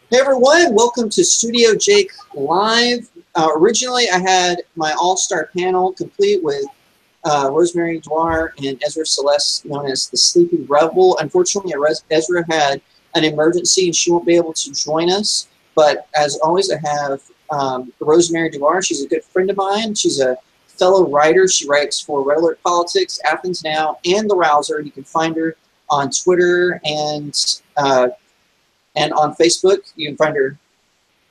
Hey everyone, welcome to StudioJake Live. Originally, I had my all-star panel complete with Rosemary Dewar and Ezra Celeste, known as the Sleepy Rebel. Unfortunately, Ezra had an emergency and she won't be able to join us. But as always, I have Rosemary Dewar. She's a good friend of mine. She's a fellow writer. She writes for Red Alert Politics, Athens Now, and The Rouser. You can find her on Twitter and on Facebook. You can find her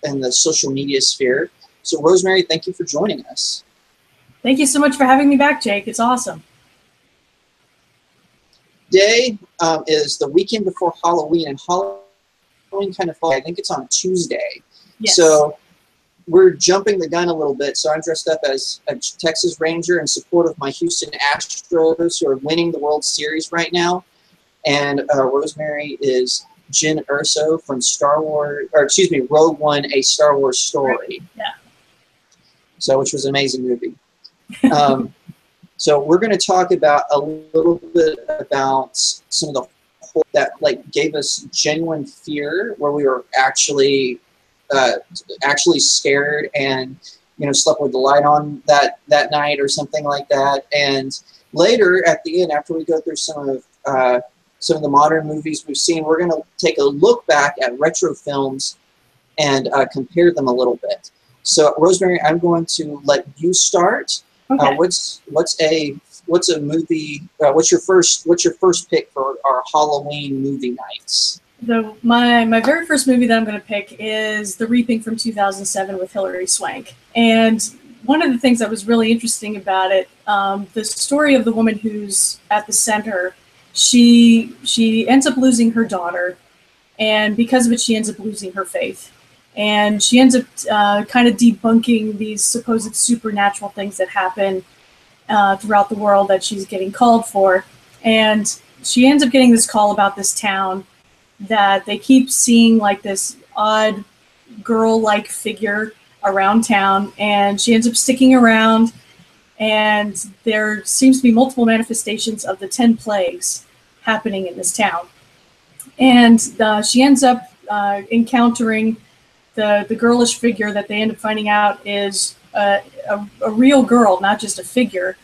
in the social media sphere. So Rosemary, thank you for joining us. Thank you so much for having me back, Jake. It's awesome. Today is the weekend before Halloween, and Halloween kind of falls. I think it's on Tuesday. Yes. So we're jumping the gun a little bit. So I'm dressed up as a Texas Ranger in support of my Houston Astros, who are winning the World Series right now. And Rosemary is Jyn Erso from Rogue One, A Star Wars Story. Yeah. So, which was an amazing movie. So we're going to talk about a little bit about some of the horror that gave us genuine fear, where we were actually scared and slept with the light on that night or something like that. And later at the end, after we go through some of the modern movies we've seen, we're going to take a look back at retro films and compare them a little bit. So, Rosemary, I'm going to let you start. Okay. What's a movie? What's your first pick for our Halloween movie nights? So my very first movie that I'm going to pick is The Reaping from 2007 with Hilary Swank. And one of the things that was really interesting about it, the story of the woman who's at the center. She ends up losing her daughter, and because of it, she ends up losing her faith. And she ends up kind of debunking these supposed supernatural things that happen throughout the world that she's getting called for. And she ends up getting this call about this town that they keep seeing like this odd girl-like figure around town, and she ends up sticking around. And there seems to be multiple manifestations of the 10 plagues happening in this town. And she ends up encountering the girlish figure that they end up finding out is a real girl, not just a figure.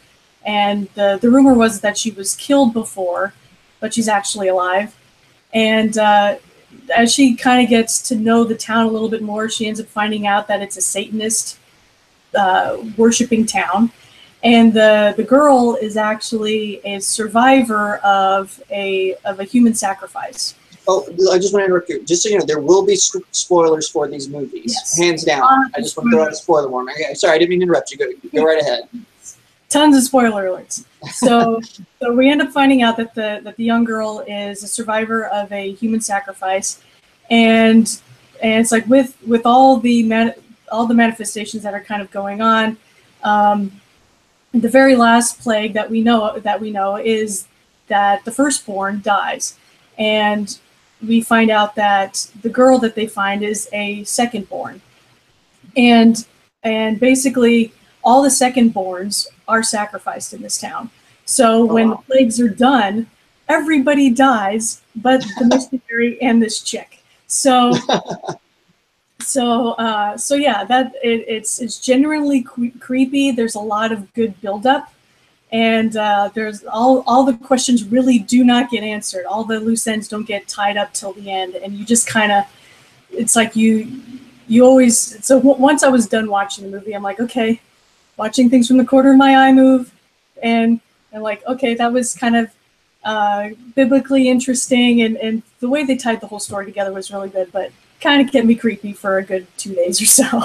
And the rumor was that she was killed before, but she's actually alive. And as she kind of gets to know the town a little bit more, she ends up finding out that it's a Satanist worshiping town. And the girl is actually a survivor of a human sacrifice. Oh, I just want to interrupt you. Just so you know, there will be spoilers for these movies, yes. Hands down. I just want to throw out a spoiler warning. Sorry, I didn't mean to interrupt you. Go right ahead. Tons of spoiler alerts. So we end up finding out that the young girl is a survivor of a human sacrifice, and it's like with all the manifestations that are kind of going on. The very last plague that we know is that the firstborn dies, and we find out that the girl that they find is a secondborn, and basically all the secondborns are sacrificed in this town. So when the plagues are done, everybody dies, but the missionary and this chick. So yeah, that it's genuinely creepy. There's a lot of good buildup, and there's all the questions really do not get answered. All the loose ends don't get tied up till the end, and you just kind of, it's like you always. So once I was done watching the movie, I'm like, okay, watching things from the corner of my eye move, and like, okay, that was kind of biblically interesting, and the way they tied the whole story together was really good, but kind of kept me creepy for a good 2 days or so.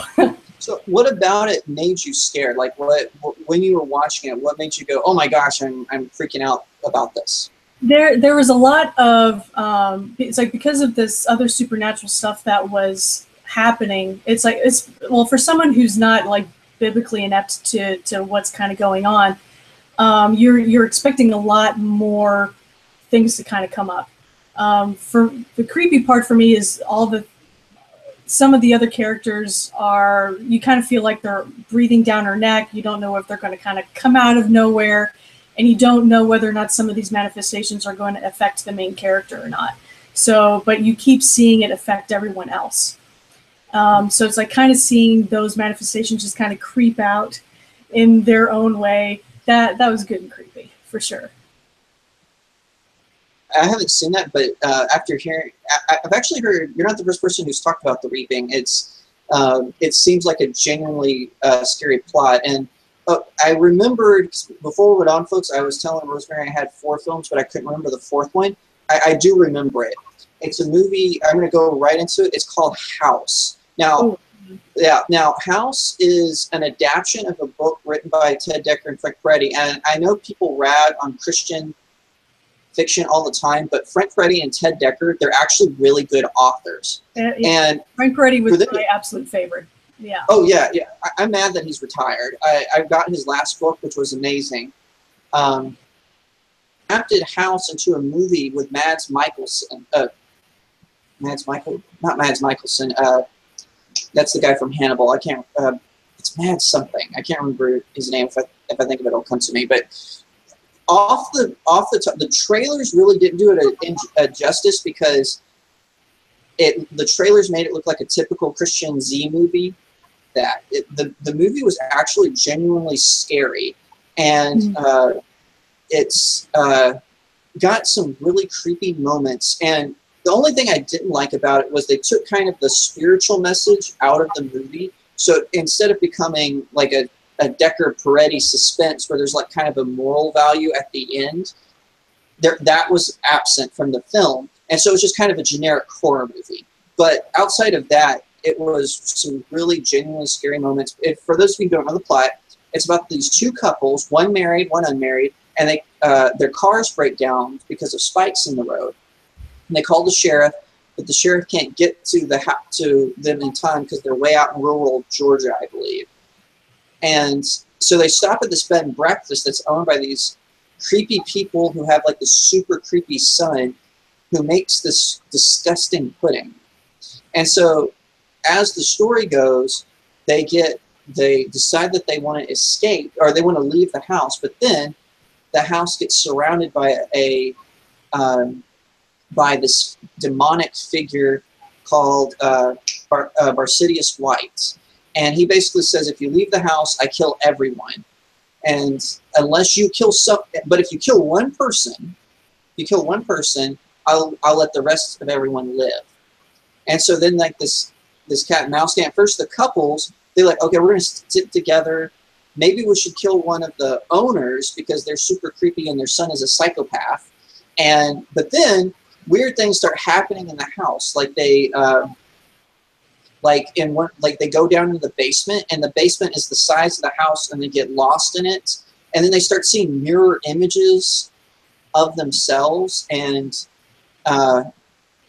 So what about it made you scared? Like when you were watching it, what made you go, oh my gosh, I'm freaking out about this? There was a lot of, it's like because of this other supernatural stuff that was happening, it's like, well, for someone who's not like biblically inept to what's kind of going on, you're expecting a lot more things to kind of come up. For the creepy part for me is some of the other characters you kind of feel like they're breathing down her neck. You don't know if they're going to kind of come out of nowhere, and you don't know whether or not some of these manifestations are going to affect the main character or not. So, but you keep seeing it affect everyone else. So it's like kind of seeing those manifestations just kind of creep out in their own way. That was good and creepy for sure. I haven't seen that, but after hearing, I've actually heard, you're not the first person who's talked about The Reaping. It seems like a genuinely scary plot. And I remembered, before we went on, folks, I was telling Rosemary I had 4 films, but I couldn't remember the 4th one. I do remember it. It's a movie, I'm going to go right into it. It's called House. Now, House is an adaptation of a book written by Ted Dekker and Frank Peretti. And I know people rag on Christian fiction all the time, but Frank Peretti and Ted Dekker, they're actually really good authors. Yeah. And Frank Peretti was my absolute favorite. Yeah. Oh yeah, yeah. I'm mad that he's retired. I've got his last book, which was amazing. Adapted House into a movie with Mads Mikkelsen. Not Mads Mikkelsen. That's the guy from Hannibal. I can't. It's Mads something. I can't remember his name. If I think of it, it'll come to me. But off the top, the trailers really didn't do it justice, because the trailers made it look like a typical Christian Z movie. The movie was actually genuinely scary, and it's got some really creepy moments. And the only thing I didn't like about it was they took kind of the spiritual message out of the movie. So instead of becoming like a Dekker Peretti suspense where there's like kind of a moral value at the end, that was absent from the film. And so it was just kind of a generic horror movie. But outside of that, it was some really genuinely scary moments. For those of you who don't know the plot, it's about these 2 couples, one married, one unmarried, and their cars break down because of spikes in the road. And they call the sheriff, but the sheriff can't get to them in time because they're way out in rural Georgia, I believe. And so they stop at this bed and breakfast that's owned by these creepy people who have like this super creepy son who makes this disgusting pudding. And so as the story goes, they decide that they want to escape, or they want to leave the house, but then the house gets surrounded by by this demonic figure called Barsidius White. And he basically says, if you leave the house, I kill everyone. And unless you kill but if you kill one person, I'll let the rest of everyone live. And so then like this cat and mouse game. First the couples, they're like, okay, we're going to sit together. Maybe we should kill one of the owners because they're super creepy and their son is a psychopath. But then weird things start happening in the house. Like they they go down into the basement, and the basement is the size of the house, and they get lost in it. And then they start seeing mirror images of themselves, and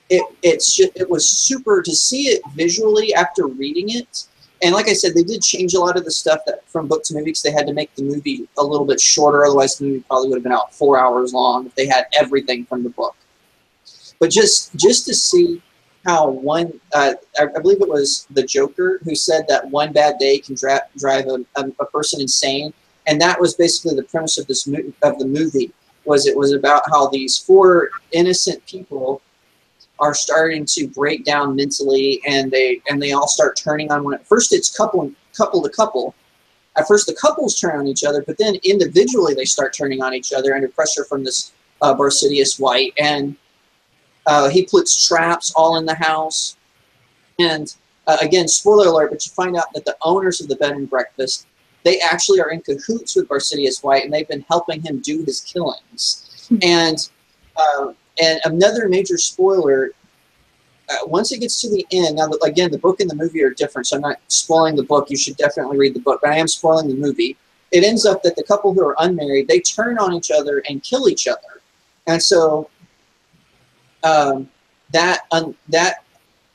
it was super to see it visually after reading it. And like I said, they did change a lot of the stuff from book to movie, because they had to make the movie a little bit shorter. Otherwise, the movie probably would have been out 4 hours long if they had everything from the book. But just to see how I believe it was the Joker who said that one bad day can drive a person insane. And that was basically the premise of the movie. It was about how these 4 innocent people are starting to break down mentally, and they all start turning on one. At first it's couple to couple. At first the couples turn on each other, but then individually they start turning on each other under pressure from this Barsidius White. And he puts traps all in the house. And again, spoiler alert, but you find out that the owners of the bed and breakfast, they actually are in cahoots with Barsidius White, and they've been helping him do his killings. And another major spoiler, once it gets to the end, now again, the book and the movie are different, so I'm not spoiling the book. You should definitely read the book, but I am spoiling the movie. It ends up that the couple who are unmarried, they turn on each other and kill each other. And so that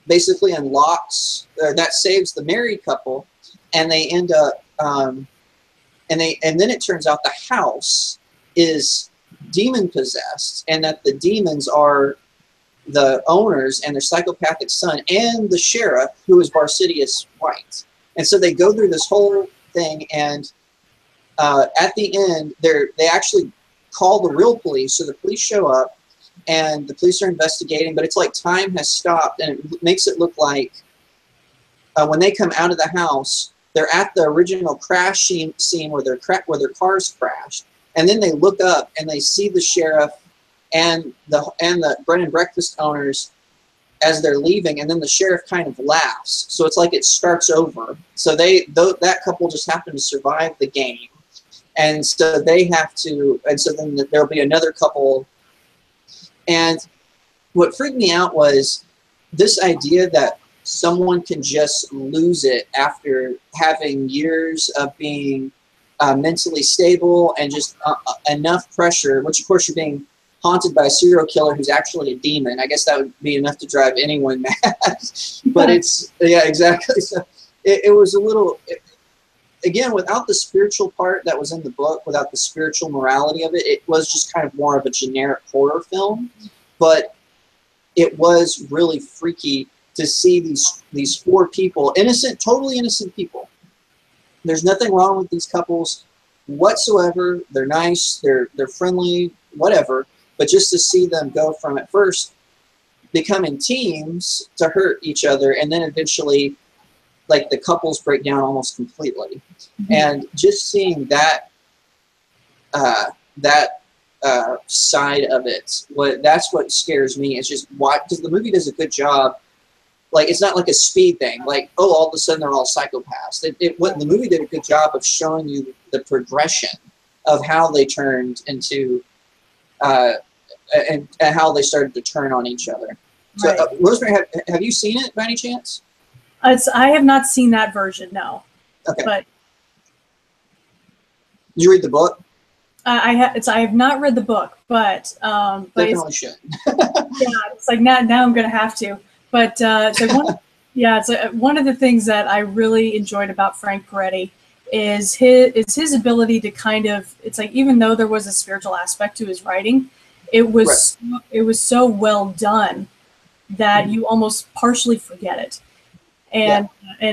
basically unlocks, or that saves the married couple, and they end up, and then it turns out the house is demon possessed, and that the demons are the owners and their psychopathic son and the sheriff, who is Barsidius White. And so they go through this whole thing, and at the end they actually call the real police. So the police show up, and the police are investigating, but it's like time has stopped, and it makes it look like when they come out of the house, they're at the original crash scene where their cars crashed, and then they look up and they see the sheriff and the bread and breakfast owners as they're leaving, and then the sheriff kind of laughs. So it's like it starts over. So that couple just happened to survive the game, and so they have to, and so then there'll be another couple. And what freaked me out was this idea that someone can just lose it after having years of being mentally stable and just enough pressure, which of course you're being haunted by a serial killer who's actually a demon. I guess that would be enough to drive anyone mad. But yeah, exactly. So it was a little, again, without the spiritual part that was in the book, without the spiritual morality of it, it was just kind of more of a generic horror film. But it was really freaky to see these four people, totally innocent people. There's nothing wrong with these couples whatsoever. They're nice, they're friendly, whatever. But just to see them go from at first becoming teams to hurt each other, and then eventually, like, the couples break down almost completely. Mm-hmm. And just seeing that side of it, that's what scares me. It's just why, because the movie does a good job. Like, it's not like a Speed thing. Like, oh, all of a sudden they're all psychopaths. The movie did a good job of showing you the progression of how they turned into, and how they started to turn on each other. So, right. Rosemary, have you seen it by any chance? I have not seen that version, no. Okay. But did you read the book? I have not read the book, but definitely should. Yeah, it's like now I'm gonna have to. But one of the things that I really enjoyed about Frank Peretti is his ability to kind of, it's like, even though there was a spiritual aspect to his writing, it was so well done that you almost partially forget it. And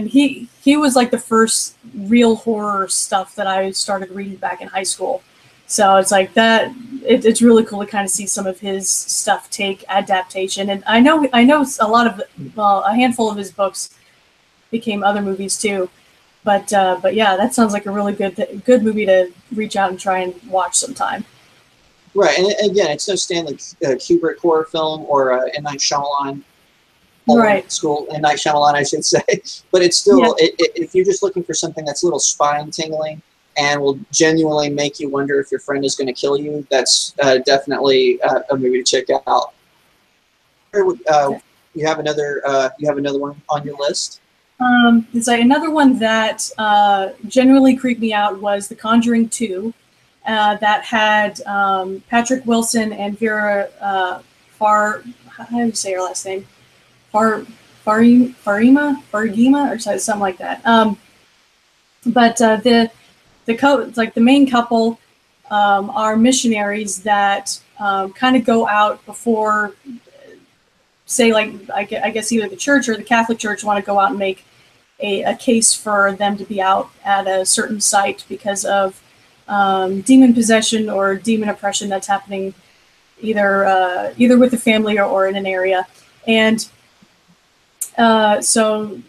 he was like the first real horror stuff that I started reading back in high school. So it's like that. It's really cool to kind of see some of his stuff take adaptation. And I know a lot of, a handful of his books became other movies too. But yeah, that sounds like a really good movie to reach out and try and watch sometime. Right, and again, it's no Stanley Kubrick horror film or M. Night Shyamalan. Right. School, M. Night Shyamalan, I should say. But it's still, if you're just looking for something that's a little spine-tingling and will genuinely make you wonder if your friend is going to kill you, that's definitely a movie to check out. You have another one on your list? It's like another one that genuinely creeped me out was The Conjuring 2, that had Patrick Wilson and Vera how do you say her last name? Farima, or something like that. But the main couple are missionaries that kind of go out before, say, like, I guess either the church or the Catholic Church want to go out and make a case for them to be out at a certain site because of demon possession or demon oppression that's happening either with the family or in an area. And so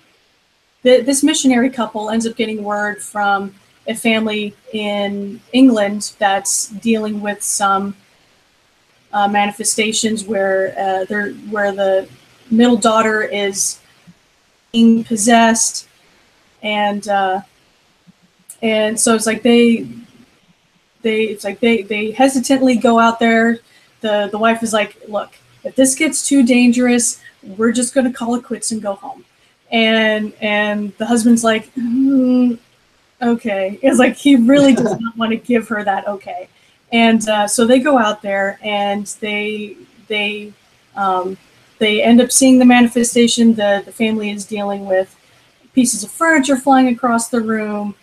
this missionary couple ends up getting word from a family in England that's dealing with some manifestations where the middle daughter is being possessed, and so it's like they hesitantly go out there. The wife is like, look, if this gets too dangerous, we're just going to call it quits and go home. And the husband's like, okay. It's like he really does not want to give her that okay. And so they go out there and they end up seeing the manifestation. The family is dealing with pieces of furniture flying across the room,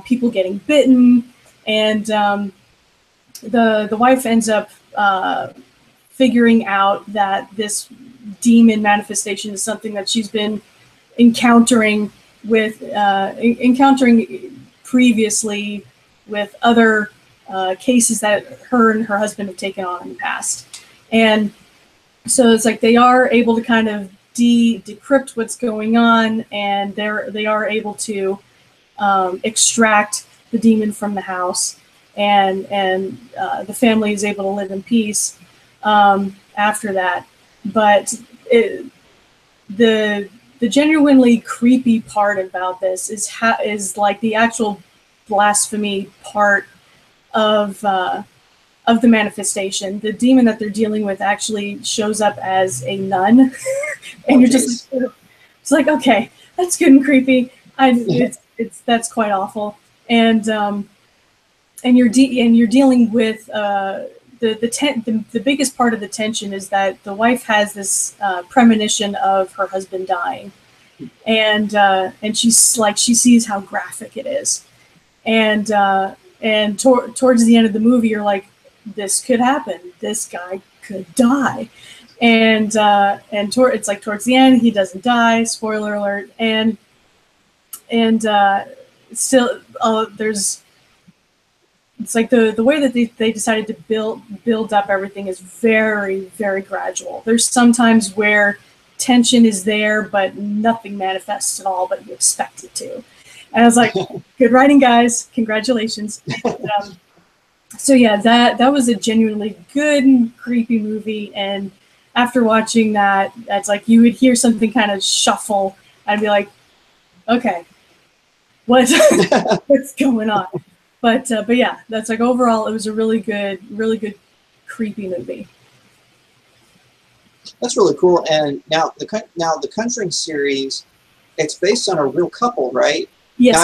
people getting bitten, and the wife ends up figuring out that this demon manifestation is something that she's been encountering previously with other cases that her and her husband have taken on in the past. And so it's like they are able to kind of decrypt what's going on, and they are able to extract the demon from the house, and the family is able to live in peace after that. But the genuinely creepy part about this is like the actual blasphemy part of the manifestation. The demon that they're dealing with actually shows up as a nun, and you're just it's like, okay, that's good and creepy. That's quite awful, and you're dealing with the biggest part of the tension is that the wife has this premonition of her husband dying, and she's like, she sees how graphic it is, and towards the end of the movie, you're like, this could happen. This guy could die, and it's like towards the end, he doesn't die. Spoiler alert, and still there's. It's like the way that they decided to build up everything is very, very gradual. There's sometimes where tension is there, but nothing manifests at all, but you expect it to. And I was like, good writing, guys. Congratulations. So yeah, that was a genuinely good and creepy movie. And after watching that, that's like you would hear something kind of shuffle and be like, okay, what's going on? But yeah, that's like overall, it was a really good, creepy movie. That's really cool. And now the Conjuring series, it's based on a real couple, right? Yes.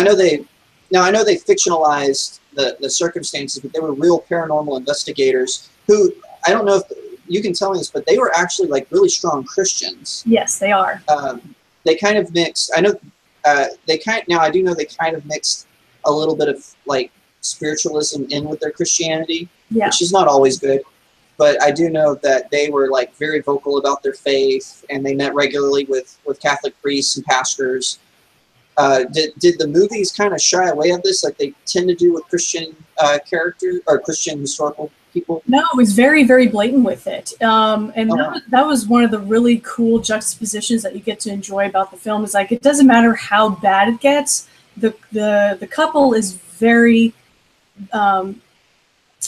Now I know they fictionalized the circumstances, but they were real paranormal investigators who, I don't know if you can tell me this, but they were actually like really strong Christians. Yes, they are. They kind of mixed. I know I do know they kind of mixed a little bit of like spiritualism in with their Christianity, which is not always good. But I do know that they were like very vocal about their faith, and they met regularly with Catholic priests and pastors. Did the movies kind of shy away of this, like they tend to do with Christian characters or Christian historical people? No, it was very, very blatant with it. That was one of the really cool juxtapositions that you get to enjoy about the film. Is like, it doesn't matter how bad it gets. The couple is very,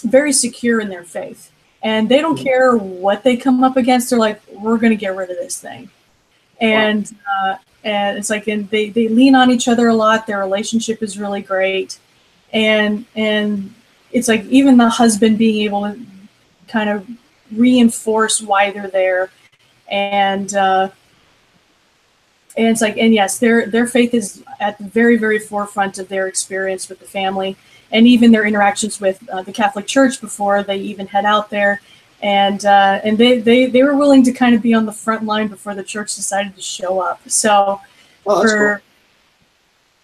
very secure in their faith, and they don't care what they come up against. They're like, we're going to get rid of this thing. And it's like, and they lean on each other a lot. Their relationship is really great. And it's like even the husband being able to kind of reinforce why they're there. And it's like, and yes, their faith is at the very, very forefront of their experience with the family, and even their interactions with the Catholic Church before they even head out there. And they were willing to kind of be on the front line before the church decided to show up. So, cool.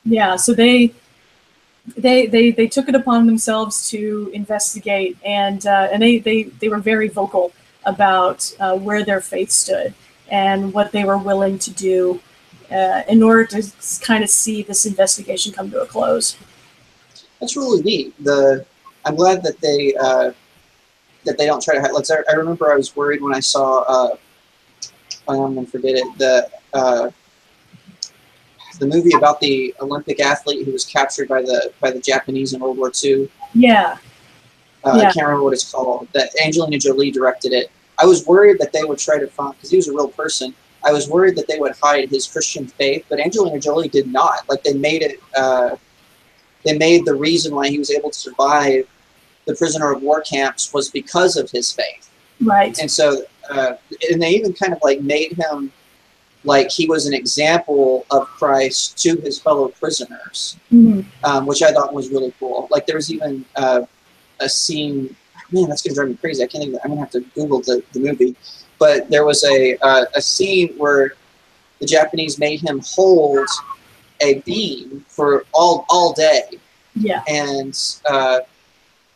Yeah, so they took it upon themselves to investigate, and they were very vocal about where their faith stood and what they were willing to do in order to kind of see this investigation come to a close. That's really neat. I'm glad that they don't try to hide. Like, I remember I was worried when I saw I'm gonna forget it, the movie about the Olympic athlete who was captured by the Japanese in World War II. Yeah. I can't remember what it's called. That Angelina Jolie directed it. I was worried that they would try to find, because he was a real person. I was worried that they would hide his Christian faith, but Angelina Jolie did not. Like, they made it. They made the reason why he was able to survive the prisoner of war camps was because of his faith. Right. And so, and they even kind of like made him like he was an example of Christ to his fellow prisoners, which I thought was really cool. Like, there was even a scene. Man, that's gonna drive me crazy. I can't even. I'm gonna have to Google the movie. But there was a scene where the Japanese made him hold a beam for all day. Yeah. And so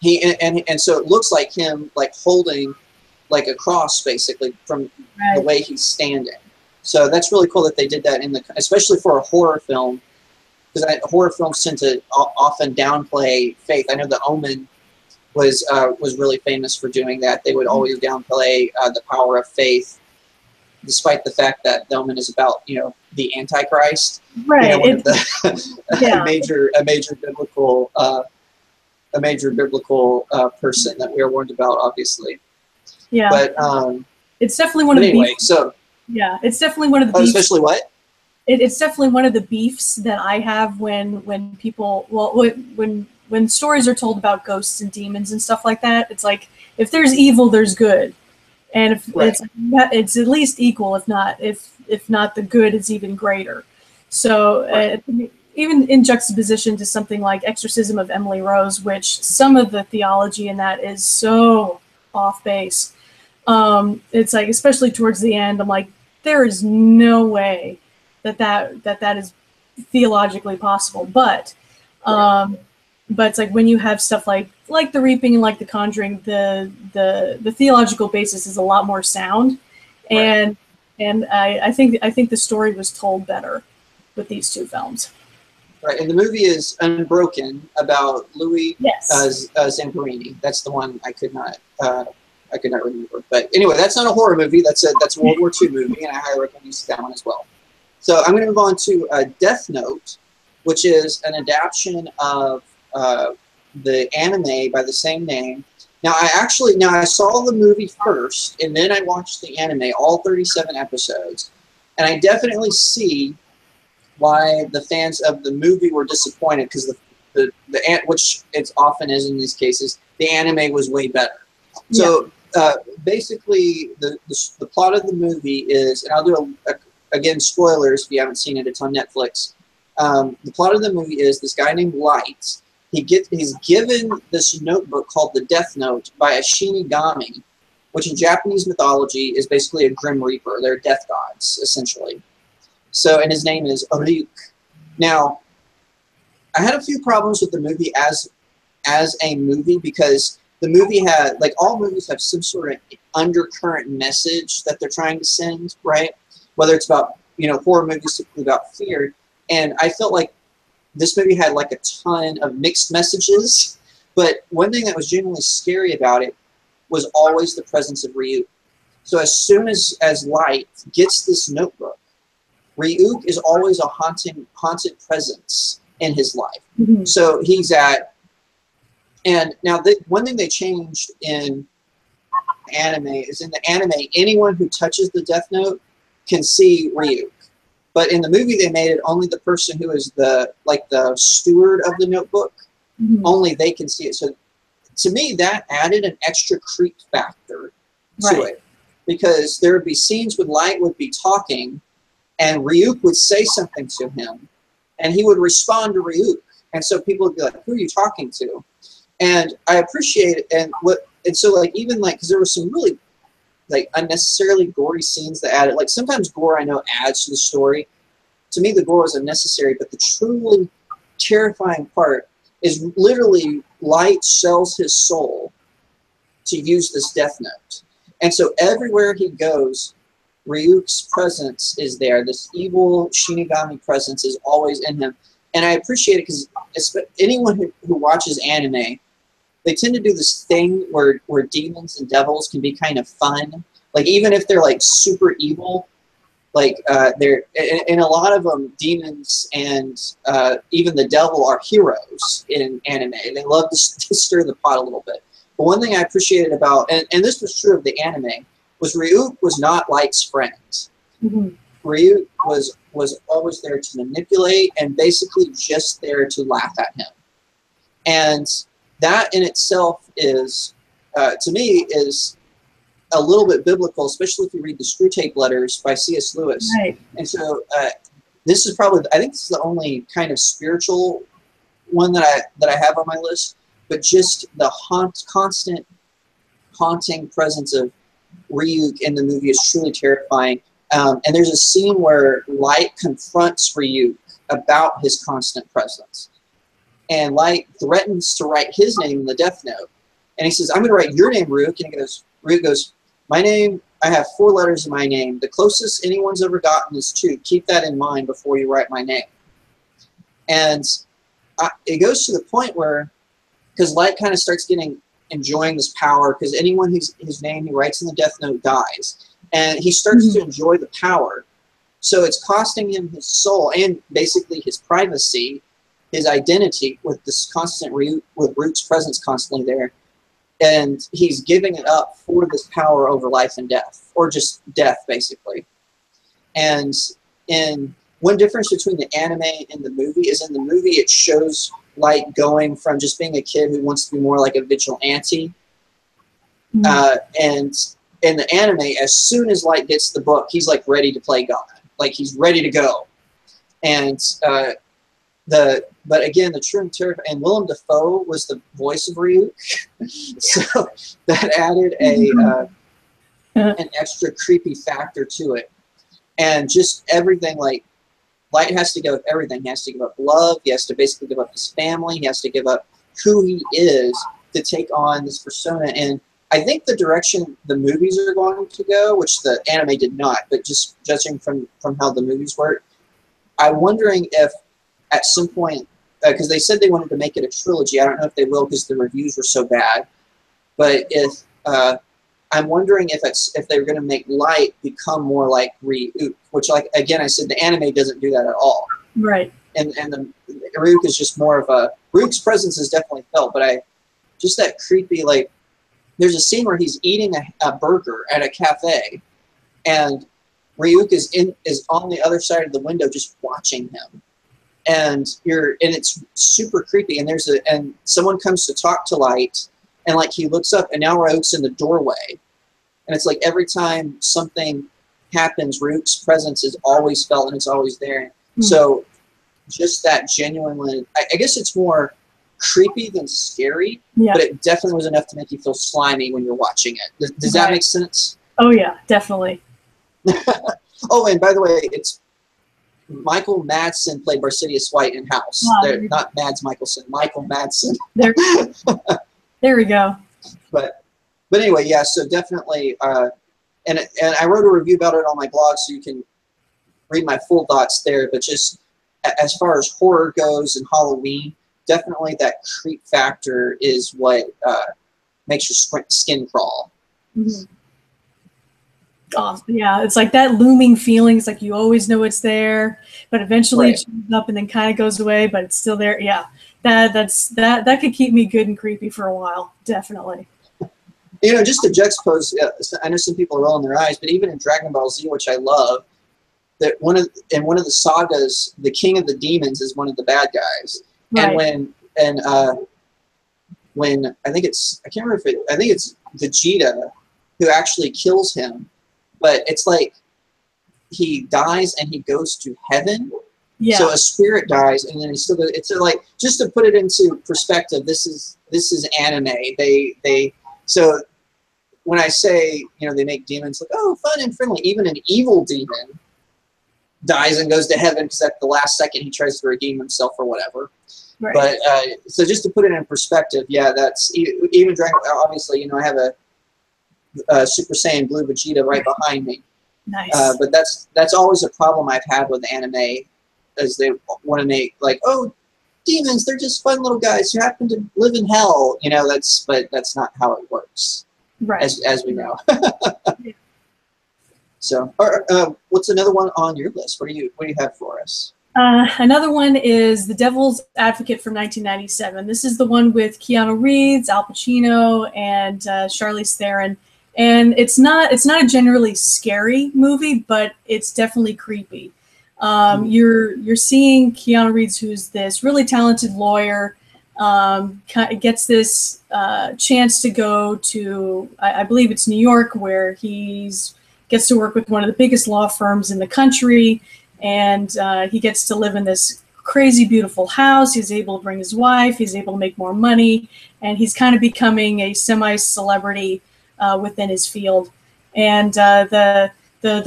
it looks like him like holding like a cross basically from the way he's standing. So that's really cool that they did that especially for a horror film, because horror films tend to often downplay faith. I know The Omen was really famous for doing that. They would always downplay the power of faith, despite the fact that The Omen is about, you know, the Antichrist. Right. You know, one of the Yeah. a major biblical person that we are warned about, obviously. Yeah. But it's definitely one of the anyway, beefs. so Yeah, it's definitely one of the beefs. especially what? It's definitely one of the beefs that I have when people, well, when stories are told about ghosts and demons and stuff like that. It's like, if there's evil, there's good, and if Right. it's at least equal, if not the good is even greater. So even in juxtaposition to something like Exorcism of Emily Rose, which some of the theology in that is so off base. It's like, especially towards the end, I'm like, there is no way that is theologically possible. But it's like when you have stuff like The Reaping and like The Conjuring, the theological basis is a lot more sound, and I think the story was told better with these two films. Right, and the movie is Unbroken, about Louis Yes. Zamperini. That's the one I could not remember. But anyway, that's not a horror movie. That's a World War II movie, and I highly recommend you see that one as well. So I'm going to move on to Death Note, which is an adaptation of the anime by the same name. Now I saw the movie first, and then I watched the anime, all 37 episodes, and I definitely see why the fans of the movie were disappointed, because which it often is in these cases, the anime was way better. So basically, the plot of the movie is, and I'll do again, spoilers if you haven't seen it, it's on Netflix. The plot of the movie is this guy named Light. He's given this notebook called the Death Note by a Shinigami, which in Japanese mythology is basically a Grim Reaper. They're death gods, essentially. So, and his name is Ryuk. Now, I had a few problems with the movie as a movie, because the movie had, like all movies have some sort of undercurrent message that they're trying to send, right? Whether it's about, you know, horror movies typically about fear. And I felt like this movie had like a ton of mixed messages. But one thing that was genuinely scary about it was always the presence of Ryuk. So as soon as Light gets this notebook, Ryuk is always a haunted presence in his life. Mm-hmm. So he's and now one thing they changed in anime is, in the anime, anyone who touches the Death Note can see Ryuk. But in the movie, they made it only the person who is the steward of the notebook, only they can see it. So to me, that added an extra creep factor to it, because there would be scenes when Light would be talking, and Ryuk would say something to him, and he would respond to Ryuk, and so people would be like, "Who are you talking to?" And I appreciate it, and so like, even like, because there were some really like unnecessarily gory scenes that added, like, sometimes gore I know adds to the story. To me, the gore is unnecessary, but the truly terrifying part is literally Light sells his soul to use this Death Note. And so everywhere he goes, Ryuk's presence is there. This evil Shinigami presence is always in him. And I appreciate it, because anyone who watches anime, they tend to do this thing where demons and devils can be kind of fun. Like, even if they're like super evil, like they're, in a lot of them, demons and even the devil are heroes in anime. They love to stir the pot a little bit. But one thing I appreciated about, and this was true of the anime, was Ryuk was not Light's friend. Mm-hmm. Ryuk was always there to manipulate, and basically just there to laugh at him. And that in itself is, to me, is a little bit biblical, especially if you read the Screw Tape Letters by C.S. Lewis. Right. And so this is probably, I think this is the only kind of spiritual one that I have on my list. But just the constant haunting presence of Ryuk in the movie is truly terrifying. And there's a scene where Light confronts Ryuk about his constant presence. And Light threatens to write his name in the Death Note. And he says, "I'm going to write your name, Ryuk." And Ryuk goes, "My name, I have 4 letters in my name. The closest anyone's ever gotten is 2. Keep that in mind before you write my name." And it goes to the point where, because Light kind of starts getting enjoying this power, because anyone whose name he writes in the death note dies. And he starts to enjoy the power. So it's costing him his soul and basically his privacy, his identity, with this constant with Root's presence constantly there. And he's giving it up for this power over life and death, or just death, basically. And one difference between the anime and the movie is in the movie it shows Light going from just being a kid who wants to be more like a vigilante. And in the anime, as soon as Light gets the book, he's like ready to play God. Like he's ready to go. And but again, the true and terrifying, and Willem Dafoe was the voice of Ryuk, so that added an extra creepy factor to it. And just everything, like, Light has to give up everything. He has to give up love. He has to basically give up his family. He has to give up who he is to take on this persona. And I think the direction the movies are going to go, which the anime did not, but just judging from how the movies work, I'm wondering if at some point, because they said they wanted to make it a trilogy. I don't know if they will because the reviews were so bad. But if I'm wondering if they're going to make Light become more like Ryuk, which, like, again, I said the anime doesn't do that at all. Right. And Ryuk is just more of a, Ryuk's presence is definitely felt, but just that creepy, like, there's a scene where he's eating a burger at a cafe, and Ryuk is on the other side of the window just watching him. And it's super creepy. And someone comes to talk to Light, and like he looks up, and now Ryuk's in the doorway. And it's like every time something happens, Ryuk's presence is always felt, and it's always there. So just that genuinely, I guess it's more creepy than scary, but it definitely was enough to make you feel slimy when you're watching it. Does that make sense? Oh yeah, definitely. Oh, and by the way, it's Michael Madsen played Barsidius White in House. Not Mads Mikkelsen, Michael Madsen. There we go. But anyway, yeah. So definitely, and I wrote a review about it on my blog, so you can read my full thoughts there. But just as far as horror goes and Halloween, definitely that creep factor is what makes your skin crawl. Oh, yeah, it's like that looming feeling. It's like you always know it's there, but eventually it shows up and then kind of goes away, but it's still there. Yeah, that could keep me good and creepy for a while, definitely. You know, just to juxtapose, I know some people are rolling their eyes, but even in Dragon Ball Z, which I love, that one of the sagas, the King of the Demons is one of the bad guys, and when I think it's Vegeta who actually kills him. But it's like he dies and he goes to heaven. Yeah. So a spirit dies and then he still goes. It's like, just to put it into perspective, this is anime. So when I say, you know, they make demons look, oh, fun and friendly, even an evil demon dies and goes to heaven because at the last second he tries to redeem himself or whatever. Right. But so just to put it in perspective, yeah, that's even Dragon. Obviously, you know, I have a Super Saiyan Blue Vegeta right behind me. Nice. But that's always a problem I've had with anime, is they want to make like, oh, demons, they're just fun little guys who happen to live in hell. You know, but that's not how it works. Right. As we know. Yeah. So, what's another one on your list? What do you have for us? Another one is The Devil's Advocate from 1997. This is the one with Keanu Reeves, Al Pacino, and Charlize Theron. And it's not a generally scary movie, but it's definitely creepy. You're seeing Keanu Reeves, who's this really talented lawyer, gets this chance to go to, I believe it's New York, where gets to work with one of the biggest law firms in the country, and he gets to live in this crazy beautiful house. He's able to bring his wife. He's able to make more money, and he's kind of becoming a semi-celebrity within his field. And the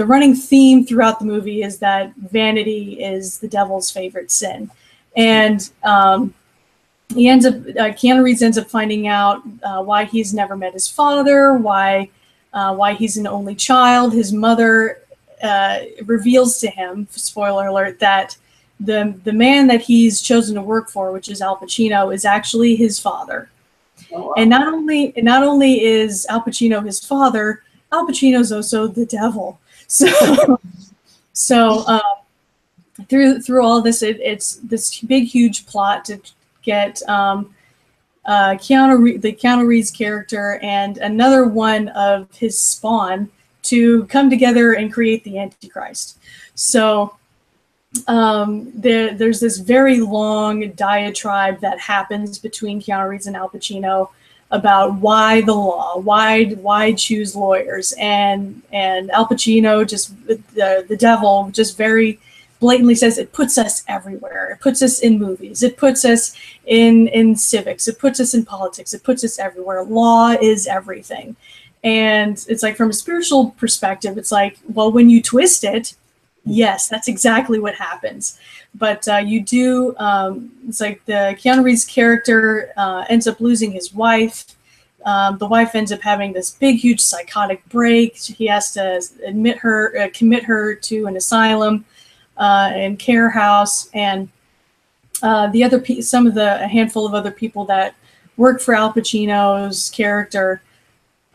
running theme throughout the movie is that vanity is the devil's favorite sin. And Keanu Reeves ends up finding out why he's never met his father, why he's an only child. His mother reveals to him, spoiler alert, that the man that he's chosen to work for, which is Al Pacino, is actually his father. Oh, wow. And not only is Al Pacino his father, Al Pacino's also the devil. So through all this, it's this big huge plot to get Keanu Reeves character and another one of his spawn to come together and create the Antichrist. So there's this very long diatribe that happens between Keanu Reeves and Al Pacino about why the law, why choose lawyers, and Al Pacino, just the devil, just very blatantly says it puts us everywhere. It puts us in movies. It puts us in civics. It puts us in politics. It puts us everywhere. Law is everything. And it's like, from a spiritual perspective, it's like, well, when you twist it, yes, that's exactly what happens. But you do, it's like the Keanu Reeves character ends up losing his wife. The wife ends up having this big, huge psychotic break. He has to commit her to an asylum and care house. And a handful of other people that work for Al Pacino's character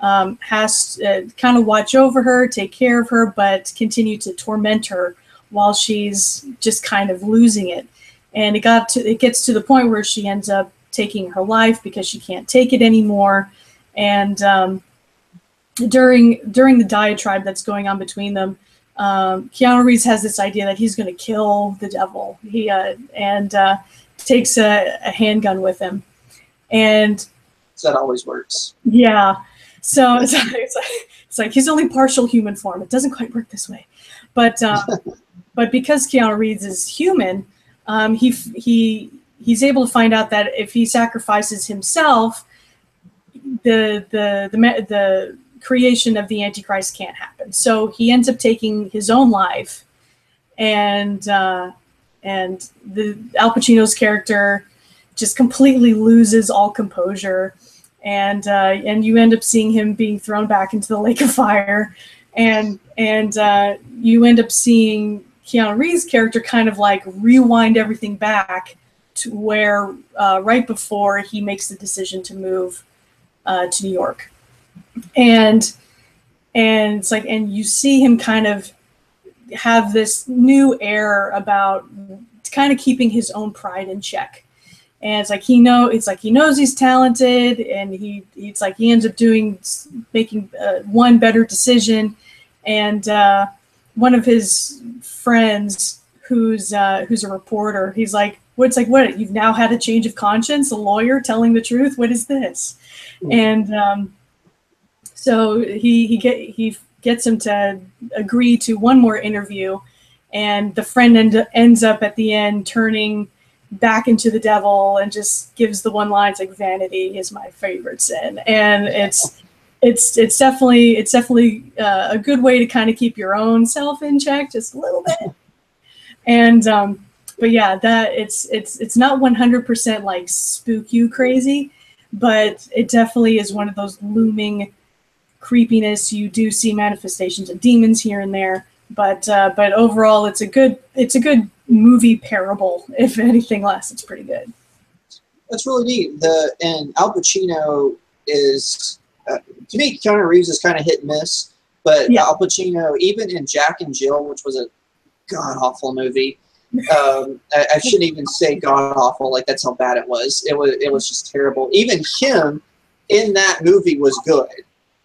has to kind of watch over her, take care of her, but continue to torment her while she's just kind of losing it. And it gets to the point where she ends up taking her life because she can't take it anymore. And during the diatribe that's going on between them, Keanu Reeves has this idea that he's going to kill the devil. He takes a handgun with him, and so that always works. Yeah. So it's like he's only partial human form. It doesn't quite work this way, but because Keanu Reeves is human, he's able to find out that if he sacrifices himself, the creation of the Antichrist can't happen. So he ends up taking his own life, and the Al Pacino's character just completely loses all composure. And you end up seeing him being thrown back into the lake of fire, and you end up seeing Keanu Reeves' character kind of like rewind everything back to where right before he makes the decision to move to New York, and it's like, and you see him kind of have this new air about kind of keeping his own pride in check. And it's like he knows he's talented, and he ends up making one better decision. And one of his friends, who's a reporter, he's like, what? You've now had a change of conscience? A lawyer telling the truth? What is this? Mm-hmm. And so he gets him to agree to one more interview, and the friend ends up at the end turning back into the devil and just gives the one line. It's like, vanity is my favorite sin. And it's definitely a good way to kind of keep your own self in check just a little bit. And but yeah, that it's not 100% like spook you crazy, but it definitely is one of those looming creepiness. You do see manifestations of demons here and there, but overall it's a good movie parable. If anything less, it's pretty good. That's really neat. And Al Pacino is, to me, Keanu Reeves is kind of hit and miss, but yeah. Al Pacino, even in Jack and Jill, which was a god-awful movie, I shouldn't even say god-awful, like that's how bad it was. It was just terrible. Even him in that movie was good.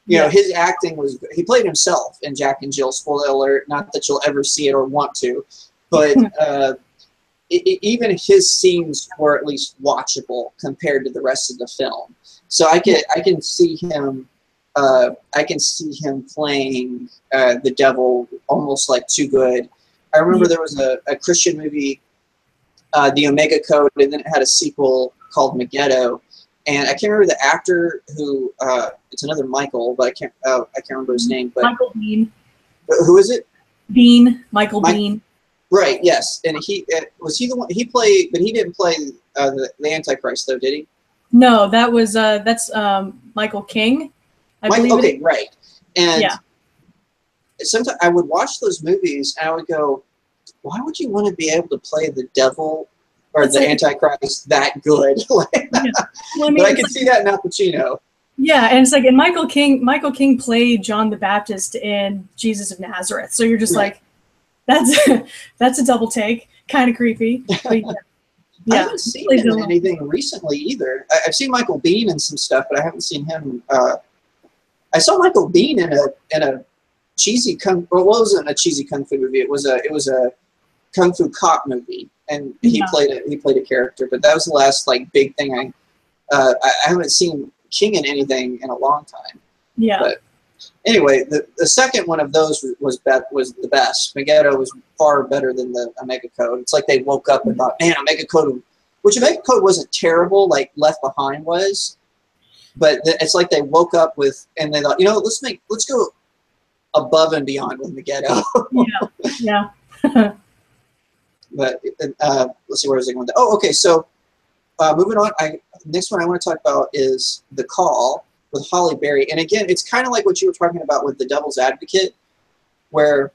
You know, his acting was good. He played himself in Jack and Jill, spoiler alert, not that you'll ever see it or want to. But even his scenes were at least watchable compared to the rest of the film. So I can see him playing the devil almost like too good. I remember there was a Christian movie, The Omega Code, and then it had a sequel called Megiddo. And I can't remember the actor who. It's another Michael, but I can't remember his name. But Michael Biehn. Who is it? Michael Biehn. Right. Yes, and was he the one he played, but he didn't play the Antichrist though, did he? No, that's Michael King. I believe. Okay, right. And sometimes I would watch those movies and I would go, why would you want to be able to play the devil or the Antichrist that good. Like, yeah. Well, I mean, but I can see that in Al Pacino. Yeah, and it's like, and Michael King played John the Baptist in Jesus of Nazareth. So you're just like, that's a double take, kind of creepy. But I haven't seen him in anything recently either. I've seen Michael Biehn in some stuff, but I haven't seen him. I saw Michael Biehn in a cheesy well, it wasn't a cheesy kung fu movie. It was a kung fu cop movie, and he played a character. But that was the last like big thing I haven't seen King in anything in a long time. Yeah. But anyway, the second one of those was the best. Megiddo was far better than the Omega Code. It's like they woke up and thought, man, Omega Code, which Omega Code wasn't terrible, like Left Behind was, but it's like they woke up with, and they thought, let's go above and beyond with Megiddo. Yeah. But let's see, where is it going? Oh, okay. So moving on, next one I want to talk about is The Call with Halle Berry. And again, it's kind of like what you were talking about with The Devil's Advocate, where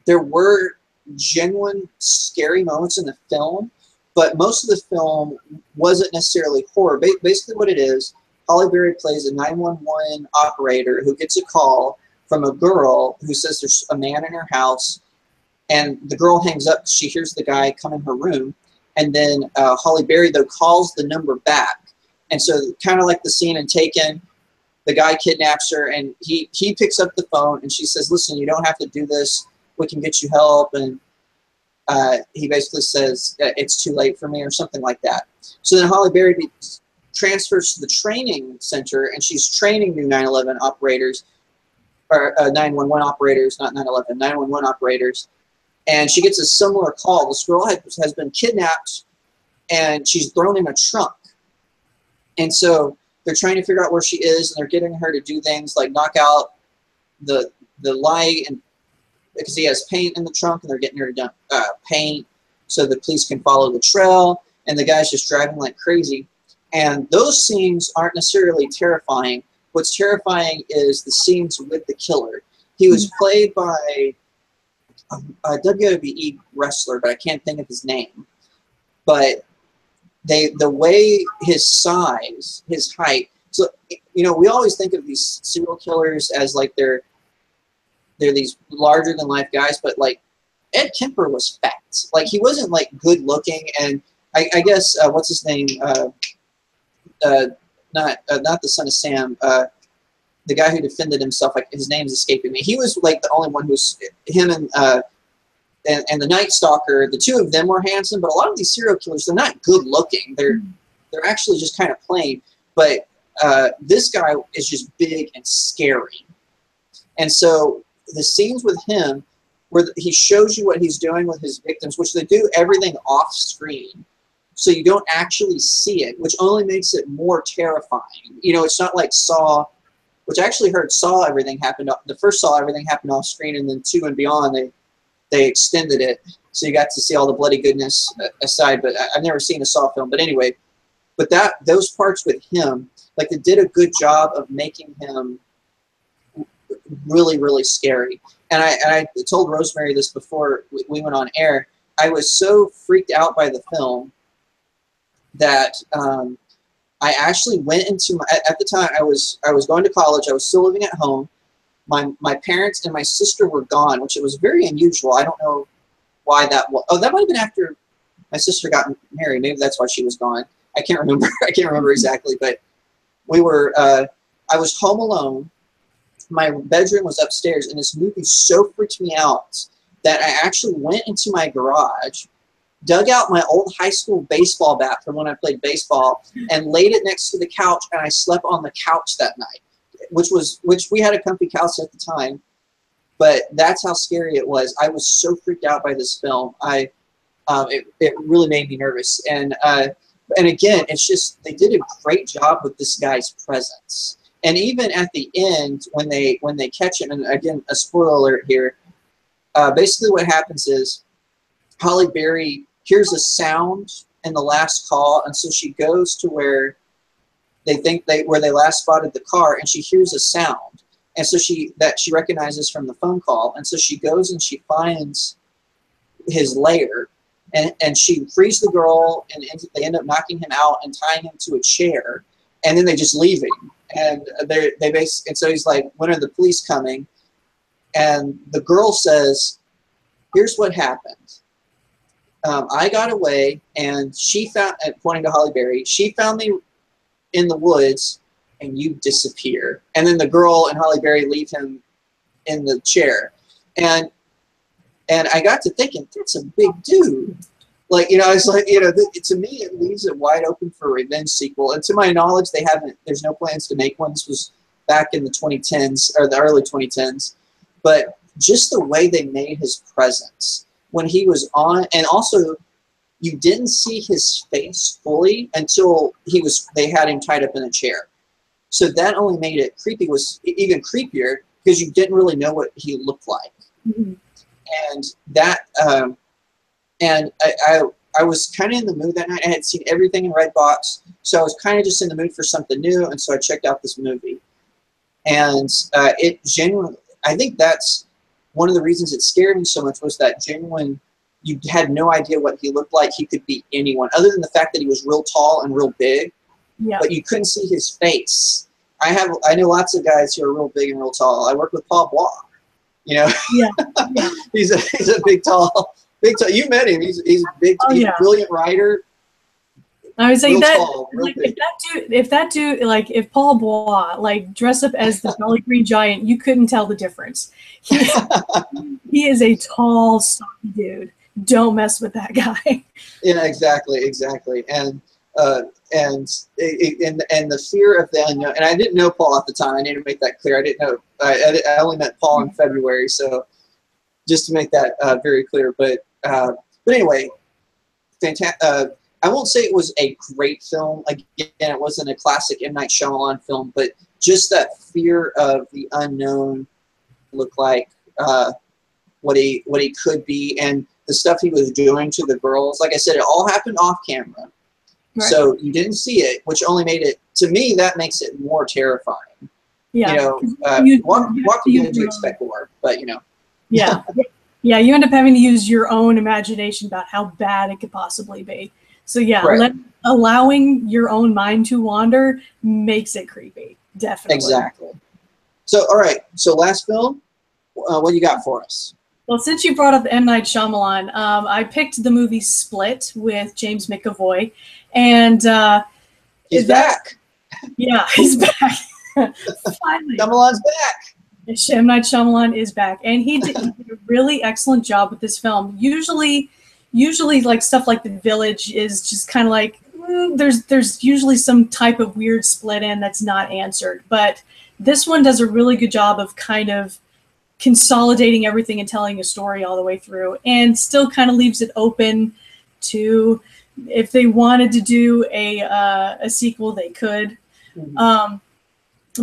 there were genuine scary moments in the film, but most of the film wasn't necessarily horror. Basically what it is, Halle Berry plays a 911 operator who gets a call from a girl who says there's a man in her house, and the girl hangs up. She hears the guy come in her room, and then Halle Berry, though, calls the number back. And so kind of like the scene in Taken, the guy kidnaps her, and he picks up the phone, and she says, listen, you don't have to do this. We can get you help. And he basically says, it's too late for me, or something like that. So then Halle Berry transfers to the training center, and she's training new 911 operators, or 911 operators, not 911, 911 operators. And she gets a similar call. This girl has been kidnapped, and she's thrown in a trunk. And so they're trying to figure out where she is, and they're getting her to do things like knock out the light, and because he has paint in the trunk, and they're getting her to dump paint so the police can follow the trail, and the guy's just driving like crazy. And those scenes aren't necessarily terrifying. What's terrifying is the scenes with the killer. He was played by a WWE wrestler, but I can't think of his name. But the way his size, his height. So we always think of these serial killers as like they're these larger than life guys, but like Ed Kemper was fat. Like he wasn't like good looking, and I guess what's his name? Not the son of Sam. The guy who defended himself, like his name's escaping me. He was like the only one who's him and the Night Stalker. The two of them were handsome, but a lot of these serial killers, they're not good looking. They're actually just kind of plain. But this guy is just big and scary. And so the scenes with him, where he shows you what he's doing with his victims, which they do everything off screen, so you don't actually see it, which only makes it more terrifying. It's not like Saw, which I actually heard Saw everything happened. The first Saw everything happened off screen, and then 2 and beyond they extended it, so you got to see all the bloody goodness aside. But I've never seen a Saw film. But anyway, those parts with him, like they did a good job of making him really, really scary. And I told Rosemary this before we went on air. I was so freaked out by the film that I actually went into at the time I was going to college. I was still living at home. My parents and my sister were gone, which it was very unusual. I don't know why that was. Oh, that might have been after my sister got married. Maybe that's why she was gone. I can't remember. I can't remember exactly. But we were. I was home alone. My bedroom was upstairs, and this movie so freaked me out that I actually went into my garage, dug out my old high school baseball bat from when I played baseball, and laid it next to the couch, and I slept on the couch that night, which we had a comfy couch at the time, but that's how scary it was. I was so freaked out by this film. It really made me nervous, and again, it's just they did a great job with this guy's presence. And even at the end, when they catch him, and again, a spoiler alert here, basically what happens is Halle Berry hears a sound in the last call, and so she goes to where where they last spotted the car, and she hears a sound, and so she recognizes from the phone call, and so she goes and she finds his lair, and she frees the girl, and they end up knocking him out and tying him to a chair, and then they just leave him. And and so he's like, when are the police coming? And the girl says, here's what happened. I got away, and she found, pointing to Holly Berry, she found me in the woods, and you disappear. And then the girl and Holly Berry leave him in the chair. And I got to thinking, that's a big dude. Like, you know, it's like, you know, to me, it leaves it wide open for a revenge sequel. And to my knowledge, there's no plans to make one. This was back in the 2010s, or the early 2010s. But just the way they made his presence when he was on, and also you didn't see his face fully until they had him tied up in a chair. So that only made it creepy, was even creepier, because you didn't really know what he looked like. Mm-hmm. And that, and I was kind of in the mood that night. I had seen everything in Redbox, so I was kind of just in the mood for something new, and so I checked out this movie. And it genuinely, I think that's one of the reasons it scared me so much, was that genuine, you had no idea what he looked like. He could be anyone, other than the fact that he was real tall and real big, but you couldn't see his face. I know lots of guys who are real big and real tall. I work with Paul Block. You know, he's a big tall. You met him. He's a big, he's a brilliant writer. I was like that. Tall, like, if that dude, like if Paul Bois like dressed up as the Jolly Green Giant, you couldn't tell the difference. He is a tall, stocky dude. Don't mess with that guy. Yeah, exactly. And the fear of the unknown. And I didn't know Paul at the time. I need to make that clear. I didn't know. I only met Paul in February, so just to make that very clear. But anyway, fantastic. I won't say it was a great film. Again, it wasn't a classic M. Night Shyamalan film, but just that fear of the unknown, looked like what he could be, and the stuff he was doing to the girls. Like I said, it all happened off camera. Right. So you didn't see it, which only made it, to me, that makes it more terrifying. Yeah. You know, what begin to expect more, but you know. Yeah. Yeah, you end up having to use your own imagination about how bad it could possibly be. So yeah, right. Allowing your own mind to wander makes it creepy. Definitely. Exactly. So, all right. So last film, what do you got for us? Well, since you brought up M. Night Shyamalan, I picked the movie Split with James McAvoy. And he's back. Yeah, he's back. Finally. Shyamalan's back. M. Night Shyamalan is back. And he did a really excellent job with this film. Usually like stuff like The Village is just kind of like, there's usually some type of weird split in that's not answered. But this one does a really good job of kind of consolidating everything and telling a story all the way through, and still kind of leaves it open to, if they wanted to do a sequel, they could. Mm-hmm.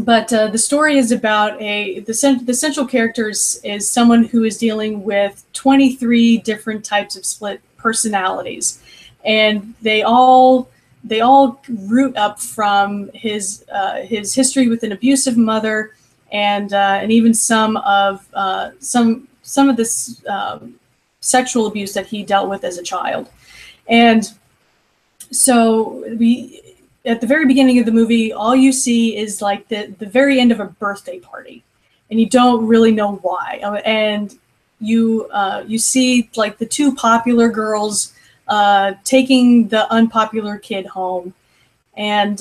But the story is about the central character is someone who is dealing with 23 different types of split personalities, and they all root up from his history with an abusive mother, and even some of this sexual abuse that he dealt with as a child. And so at the very beginning of the movie, all you see is like the very end of a birthday party, and you don't really know why. And you see like the two popular girls taking the unpopular kid home, and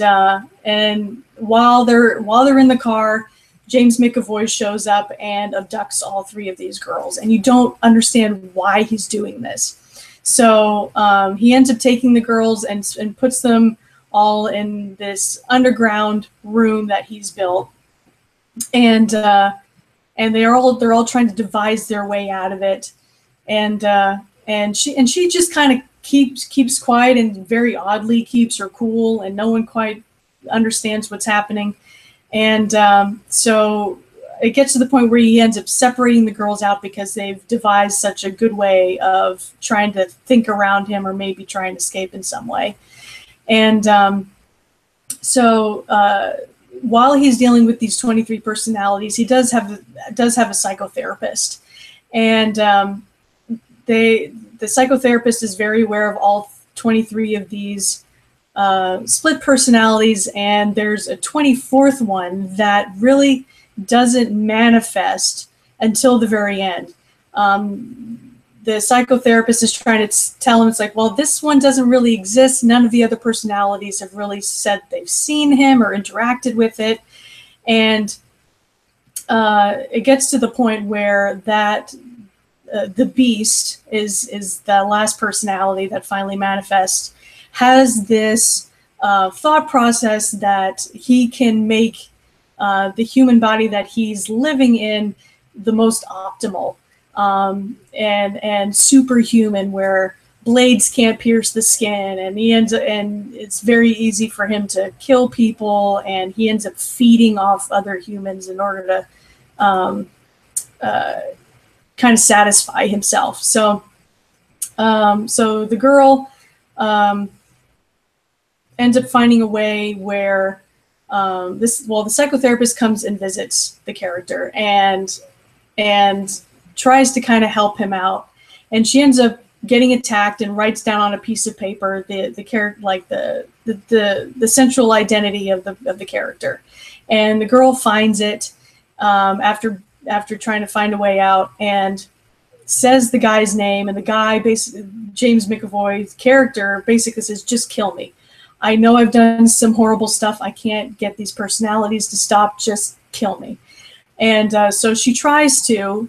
while they're in the car, James McAvoy shows up and abducts all three of these girls, and you don't understand why he's doing this. So he ends up taking the girls and puts them all in this underground room that he's built, and they're all trying to devise their way out of it, and she just kind of keeps quiet and very oddly keeps her cool, and no one quite understands what's happening. And so it gets to the point where he ends up separating the girls out because they've devised such a good way of trying to think around him, or maybe trying to escape in some way. And so while he's dealing with these 23 personalities, he does have a psychotherapist. And the psychotherapist is very aware of all 23 of these split personalities, and there's a 24th one that really doesn't manifest until the very end. The psychotherapist is trying to tell him, it's like, well, this one doesn't really exist. None of the other personalities have really said they've seen him or interacted with it. And it gets to the point where that the beast is the last personality that finally manifests, has this thought process that he can make the human body that he's living in the most optimal and superhuman, where blades can't pierce the skin, and it's very easy for him to kill people, and he ends up feeding off other humans in order to kind of satisfy himself. So the girl ends up finding a way where the psychotherapist comes and visits the character and tries to kind of help him out, and she ends up getting attacked and writes down on a piece of paper the character, like the central identity of the character, and the girl finds it after trying to find a way out, and says the guy's name, and the guy, basically James McAvoy's character, basically says, just kill me. I know I've done some horrible stuff. I can't get these personalities to stop. Just kill me. And so she tries to,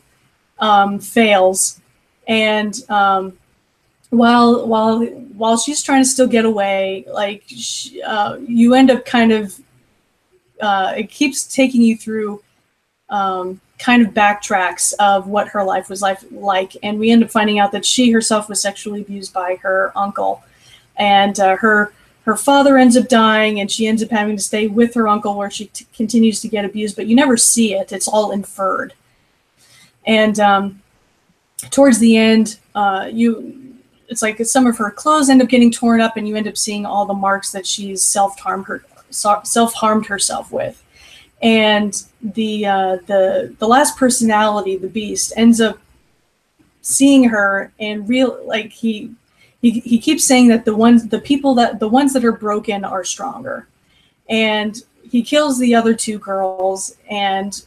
fails, and while she's trying to still get away, like you end up kind of it keeps taking you through kind of backtracks of what her life was like, and we end up finding out that she herself was sexually abused by her uncle, and her father ends up dying, and she ends up having to stay with her uncle, where she continues to get abused, but you never see it. It's all inferred. And towards the end, it's like some of her clothes end up getting torn up, and you end up seeing all the marks that she's self-harmed herself with. And the last personality, the beast, ends up seeing her, and he keeps saying that the ones that are broken are stronger, and he kills the other two girls, and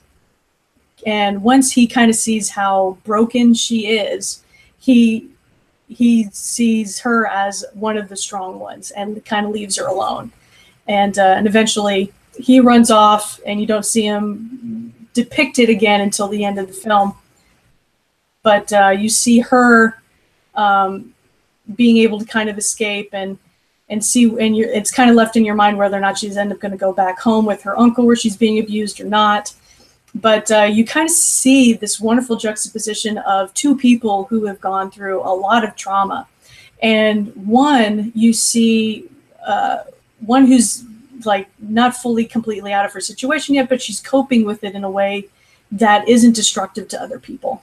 once he kind of sees how broken she is, he sees her as one of the strong ones, and kind of leaves her alone, and eventually he runs off, and you don't see him depicted again until the end of the film. But you see her being able to kind of escape and see, and it's kind of left in your mind whether or not she's end up going to go back home with her uncle where she's being abused or not. But you kind of see this wonderful juxtaposition of two people who have gone through a lot of trauma. And you see one who's like not fully completely out of her situation yet, but she's coping with it in a way that isn't destructive to other people.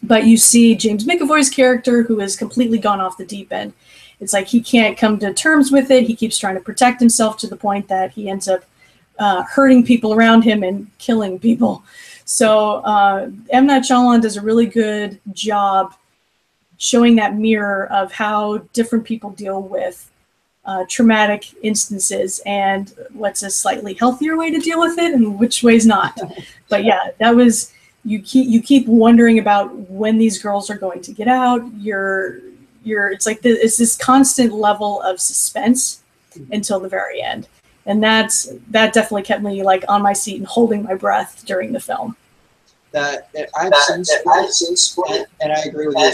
But you see James McAvoy's character, who has completely gone off the deep end. It's like he can't come to terms with it. He keeps trying to protect himself to the point that he ends up hurting people around him and killing people. So M. Night Shyamalan does a really good job showing that mirror of how different people deal with traumatic instances, and what's a slightly healthier way to deal with it and which way's not. But yeah, that was, you keep wondering about when these girls are going to get out. It's like it's this constant level of suspense until the very end, and that definitely kept me like on my seat and holding my breath during the film. I've seen Split, and I agree with your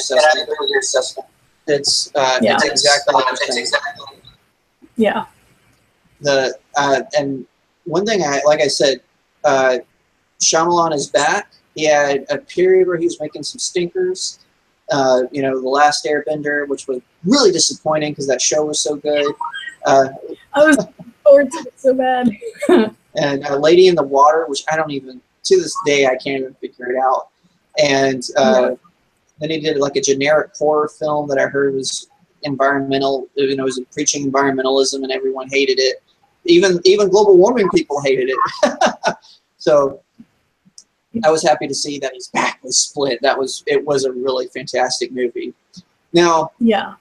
assessment. It's exactly what you're saying. Yeah. And one thing like I said, Shyamalan is back. He had a period where he was making some stinkers. The Last Airbender, which was really disappointing because that show was so good. I was looking forward to it so bad. And Lady in the Water, which I don't even, to this day, I can't even figure it out. And then he did like a generic horror film that I heard was environmental, was preaching environmentalism, and everyone hated it. Even global warming people hated it. So I was happy to see that his back was split. It was a really fantastic movie. Now, Yeah.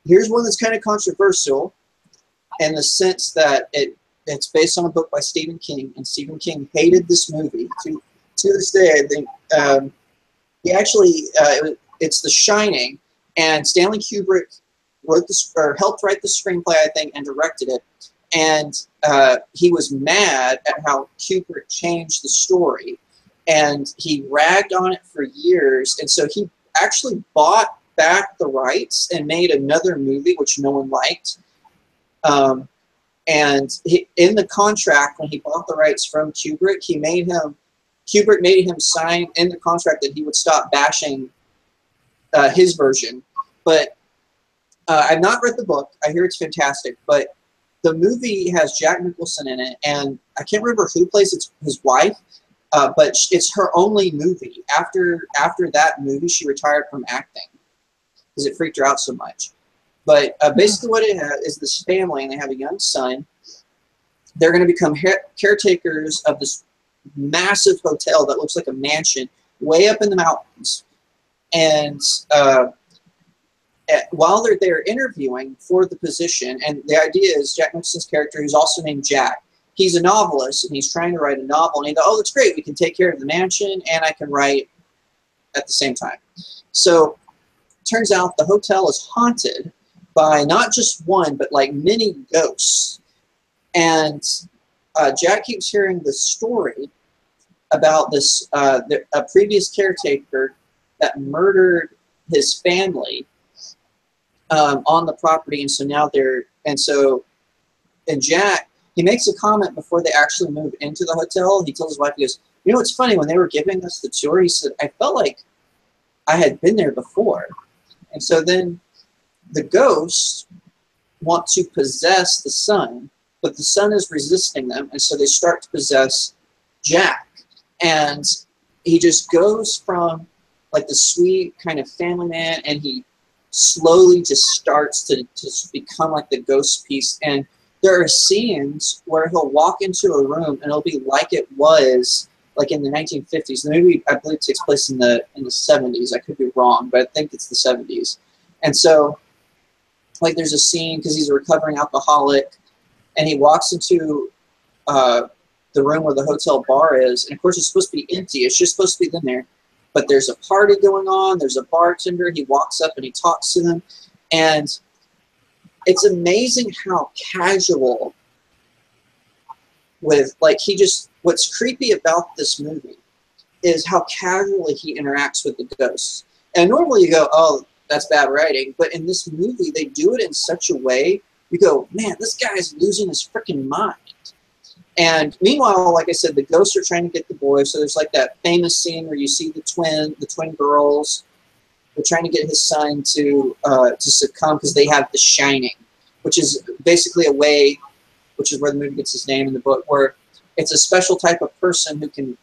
here's one that's kind of controversial in the sense that it's based on a book by Stephen King, and Stephen King hated this movie. To this day, I think he actually it's The Shining, and Stanley Kubrick wrote this or helped write the screenplay, I think, and directed it. And he was mad at how Kubrick changed the story, and he ragged on it for years. And so he actually bought back the rights and made another movie, which no one liked. And in the contract, when he bought the rights from Kubrick, Kubrick made him sign in the contract that he would stop bashing his version. But I've not read the book. I hear it's fantastic. But the movie has Jack Nicholson in it, and I can't remember who plays his wife, but it's her only movie. After that movie, she retired from acting because it freaked her out so much. But basically what it has is this family, and they have a young son. They're going to become caretakers of this massive hotel that looks like a mansion way up in the mountains. And while they're there interviewing for the position, and the idea is Jack Nicholson's character, who's also named Jack, he's a novelist, and he's trying to write a novel. And he thought, oh, that's great. We can take care of the mansion, and I can write at the same time. So turns out the hotel is haunted by not just one, but like many ghosts. And Jack keeps hearing this story about this a previous caretaker that murdered his family on the property, and so now and Jack, he makes a comment before they actually move into the hotel. He tells his wife, he goes, you know, it's funny, when they were giving us the tour, he said, I felt like I had been there before. And so then the ghosts want to possess the son, but the son is resisting them, and so they start to possess Jack. And he just goes from like the sweet kind of family man, and he slowly just starts to just become like the ghost piece. And there are scenes where he'll walk into a room and it'll be like it was like in the 1950s. The movie, I believe, takes place in the 70s. I could be wrong, but I think it's the 70s. And so, like, there's a scene because he's a recovering alcoholic, and he walks into the room where the hotel bar is, and of course it's supposed to be empty. It's just supposed to be in there. But there's a party going on. There's a bartender. He walks up and he talks to them. And it's amazing how casual what's creepy about this movie is how casually he interacts with the ghosts. And normally you go, oh, that's bad writing. But in this movie, they do it in such a way, you go, man, this guy's losing his freaking mind. And meanwhile, like I said, the ghosts are trying to get the boy. So there's like that famous scene where you see the twin girls. They're trying to get his son to succumb because they have the Shining, which is basically a way, which is where the movie gets its name in the book, where it's a special type of person who can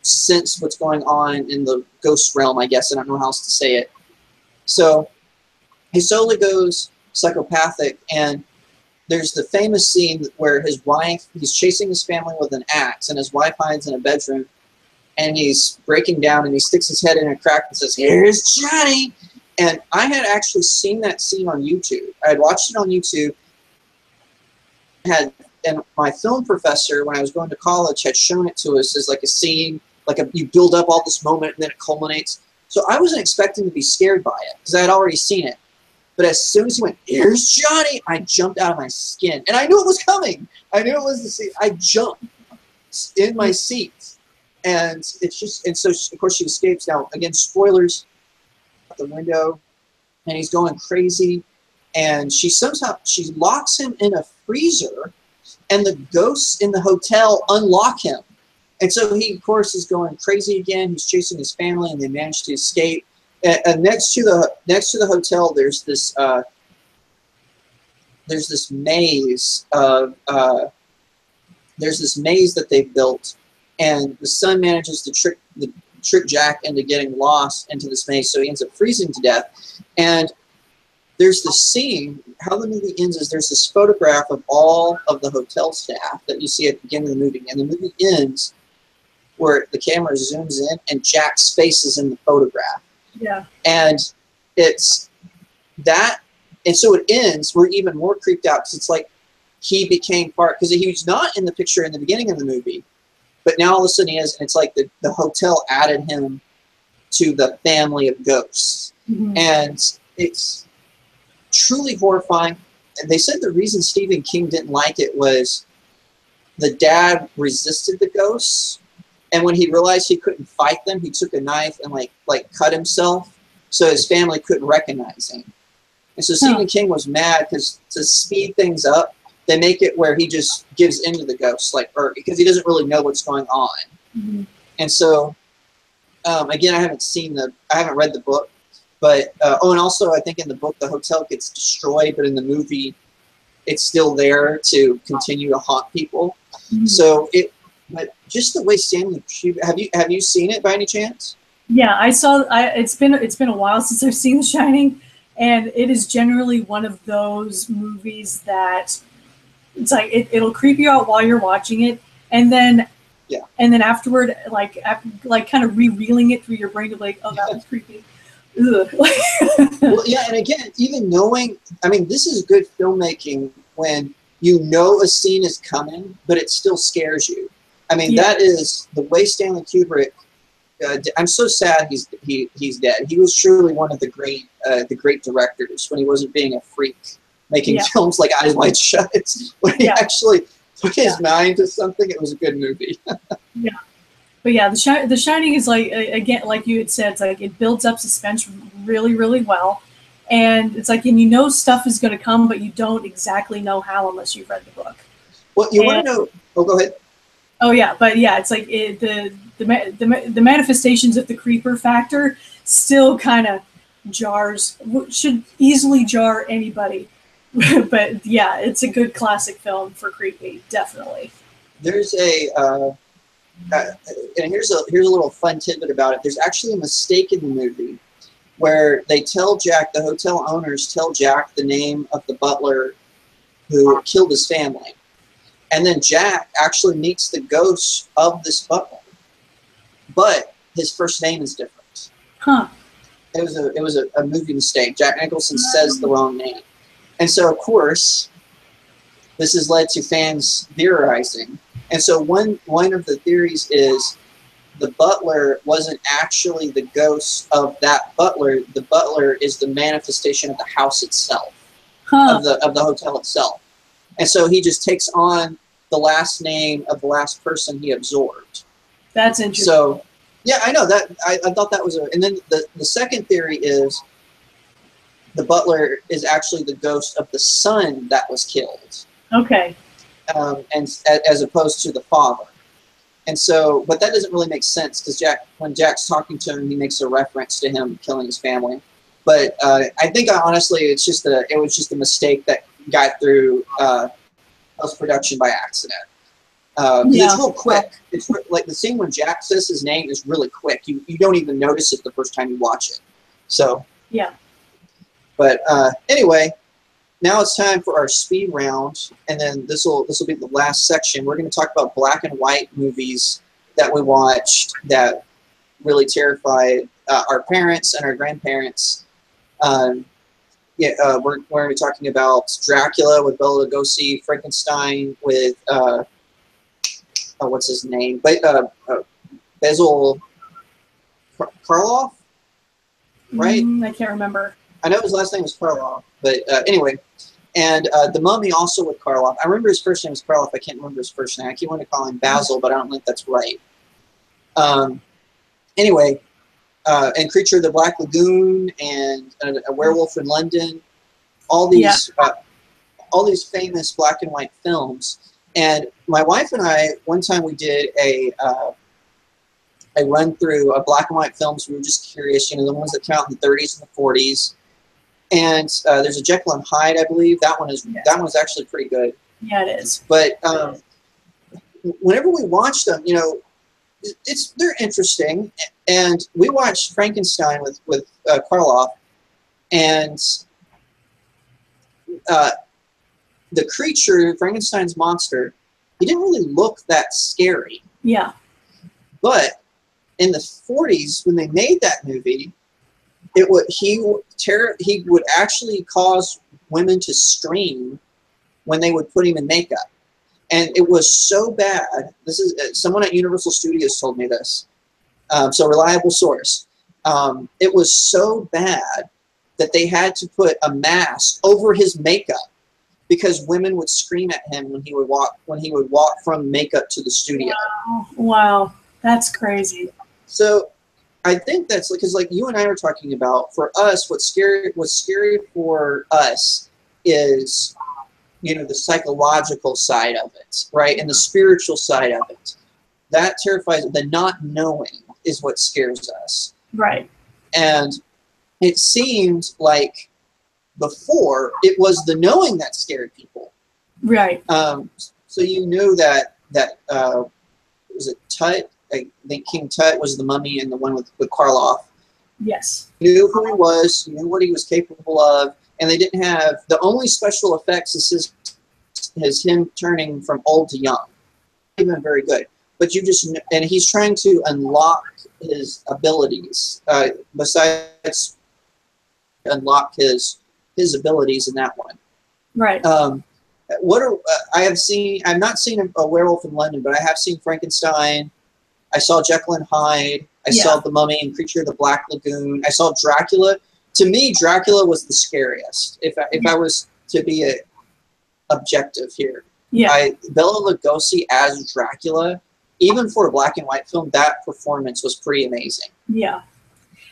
sense what's going on in the ghost realm, I guess. I don't know how else to say it. So he slowly goes psychopathic, and there's the famous scene where his wife, he's chasing his family with an axe, and his wife hides in a bedroom, and he's breaking down, and he sticks his head in a crack and says, here's Johnny. And I had actually seen that scene on YouTube. I had watched it on YouTube. And my film professor, when I was going to college, had shown it to us as like a scene, you build up all this moment, and then it culminates. So I wasn't expecting to be scared by it, because I had already seen it. But as soon as he went, here's Johnny, I jumped out of my skin. And I knew it was coming. I knew it was the scene. I jumped in my seat. And it's just, and so, of course, she escapes. Now, again, spoilers, out the window, and he's going crazy. And she locks him in a freezer, and the ghosts in the hotel unlock him. And so he, of course, is going crazy again. He's chasing his family, and they manage to escape. Next to the hotel, there's this maze that they've built, and the son manages to trick Jack into getting lost into this maze, so he ends up freezing to death. And there's this scene. How the movie ends is there's this photograph of all of the hotel staff that you see at the beginning of the movie, and the movie ends where the camera zooms in and Jack's face is in the photograph. Yeah. And it's that, and so it ends, we're even more creeped out because it's like he became part, because he was not in the picture in the beginning of the movie, but now all of a sudden he is, and it's like the hotel added him to the family of ghosts. And it's truly horrifying. And they said the reason Stephen King didn't like it was the dad resisted the ghosts, and when he realized he couldn't fight them, he took a knife and like cut himself so his family couldn't recognize him. And so Stephen King was mad because to speed things up, they make it where he just gives into the ghosts, or because he doesn't really know what's going on. And so, again, I haven't read the book, but and also I think in the book the hotel gets destroyed, but in the movie it's still there to continue to haunt people. So but just the way Stanley Kubrick, have you seen it by any chance? Yeah, I saw. It's been a while since I've seen The Shining, and it is generally one of those movies that it's like it'll creep you out while you're watching it, and then afterward, like kind of rereeling it through your brain, you're like, oh, that was creepy. Ugh. Well, yeah, and again, even knowing, I mean, this is good filmmaking when you know a scene is coming, but it still scares you. I mean, that is the way Stanley Kubrick. I'm so sad he's dead. He was truly one of the great directors when he wasn't being a freak making films like Eyes Wide Shut. When he actually put his mind to something, it was a good movie. But yeah, The Shining is like, again, like you had said, it's like it builds up suspense really, really well. And it's like, and you know stuff is going to come, but you don't exactly know how unless you've read the book. Well, you want to know? Oh, go ahead. Oh yeah, but yeah, it's like the manifestations of the creeper factor still kind of jars, should easily jar anybody. But yeah, it's a good classic film for creepy, definitely. There's and here's a little fun tidbit about it. There's actually a mistake in the movie where they tell Jack, the hotel owners tell Jack the name of the butler who killed his family. And then Jack actually meets the ghost of this butler, but his first name is different. It was a movie mistake. Jack Nicholson says the wrong name. And so, of course, this has led to fans theorizing. And so one of the theories is the butler wasn't actually the ghost of that butler. The butler is the manifestation of the house itself, of the hotel itself. And so he just takes on the last name of the last person he absorbed. That's interesting. So, yeah, I know that. I thought that was and then the second theory is the butler is actually the ghost of the son that was killed. Okay. And as opposed to the father. And so, but that doesn't really make sense because when Jack's talking to him, he makes a reference to him killing his family. But I think honestly, it was just a mistake that got through post-production by accident. It's real quick. It's like the scene when Jack says his name is really quick. You don't even notice it the first time you watch it. So yeah. But anyway, now it's time for our speed round, and then this will be the last section. We're going to talk about black and white movies that we watched that really terrified our parents and our grandparents. We're going to be talking about Dracula with Bela Lugosi, Frankenstein with what's his name? Basil Karloff, right? I can't remember. I know his last name was Karloff, but anyway. And The Mummy also with Karloff. I remember his first name was Karloff. I can't remember his first name. I keep wanting to call him Basil, but I don't think that's right. Anyway, and Creature of the Black Lagoon and A Werewolf in London. All these famous black and white films. And my wife and I, one time we did a run through of black and white films. We were just curious, the ones that came out in the 30s and the 40s. And there's a Jekyll and Hyde, I believe. That one's actually pretty good. Yeah, it is. But whenever we watch them, they're interesting. And we watched Frankenstein with Karloff, and the creature, Frankenstein's monster, he didn't really look that scary. Yeah. But in the 40s, when they made that movie, he would actually cause women to scream when they would put him in makeup. And it was so bad. This is someone at Universal Studios told me this. So reliable source. It was so bad that they had to put a mask over his makeup because women would scream at him when he would walk from makeup to the studio. Wow, that's crazy. So I think that's because, like you and I were talking about, for us, what's scary for us is, you know, the psychological side of it, right, and the spiritual side of it. That terrifies. The not knowing is what scares us, right? And it seemed like before it was the knowing that scared people, right? So you knew that was it Tut? I think King Tut was the mummy, and the one with Karloff. Yes. Knew who he was, knew what he was capable of, and they didn't have the only special effects is him turning from old to young. Even very good, but you just and he's trying to unlock his abilities. Besides unlock his abilities in that one. Right. I've not seen a Werewolf in London, but I have seen Frankenstein. I saw Jekyll and Hyde. I saw The Mummy and Creature of the Black Lagoon. I saw Dracula. To me, Dracula was the scariest. If I was to be objective here, Bela Lugosi as Dracula, even for a black and white film, that performance was pretty amazing. Yeah,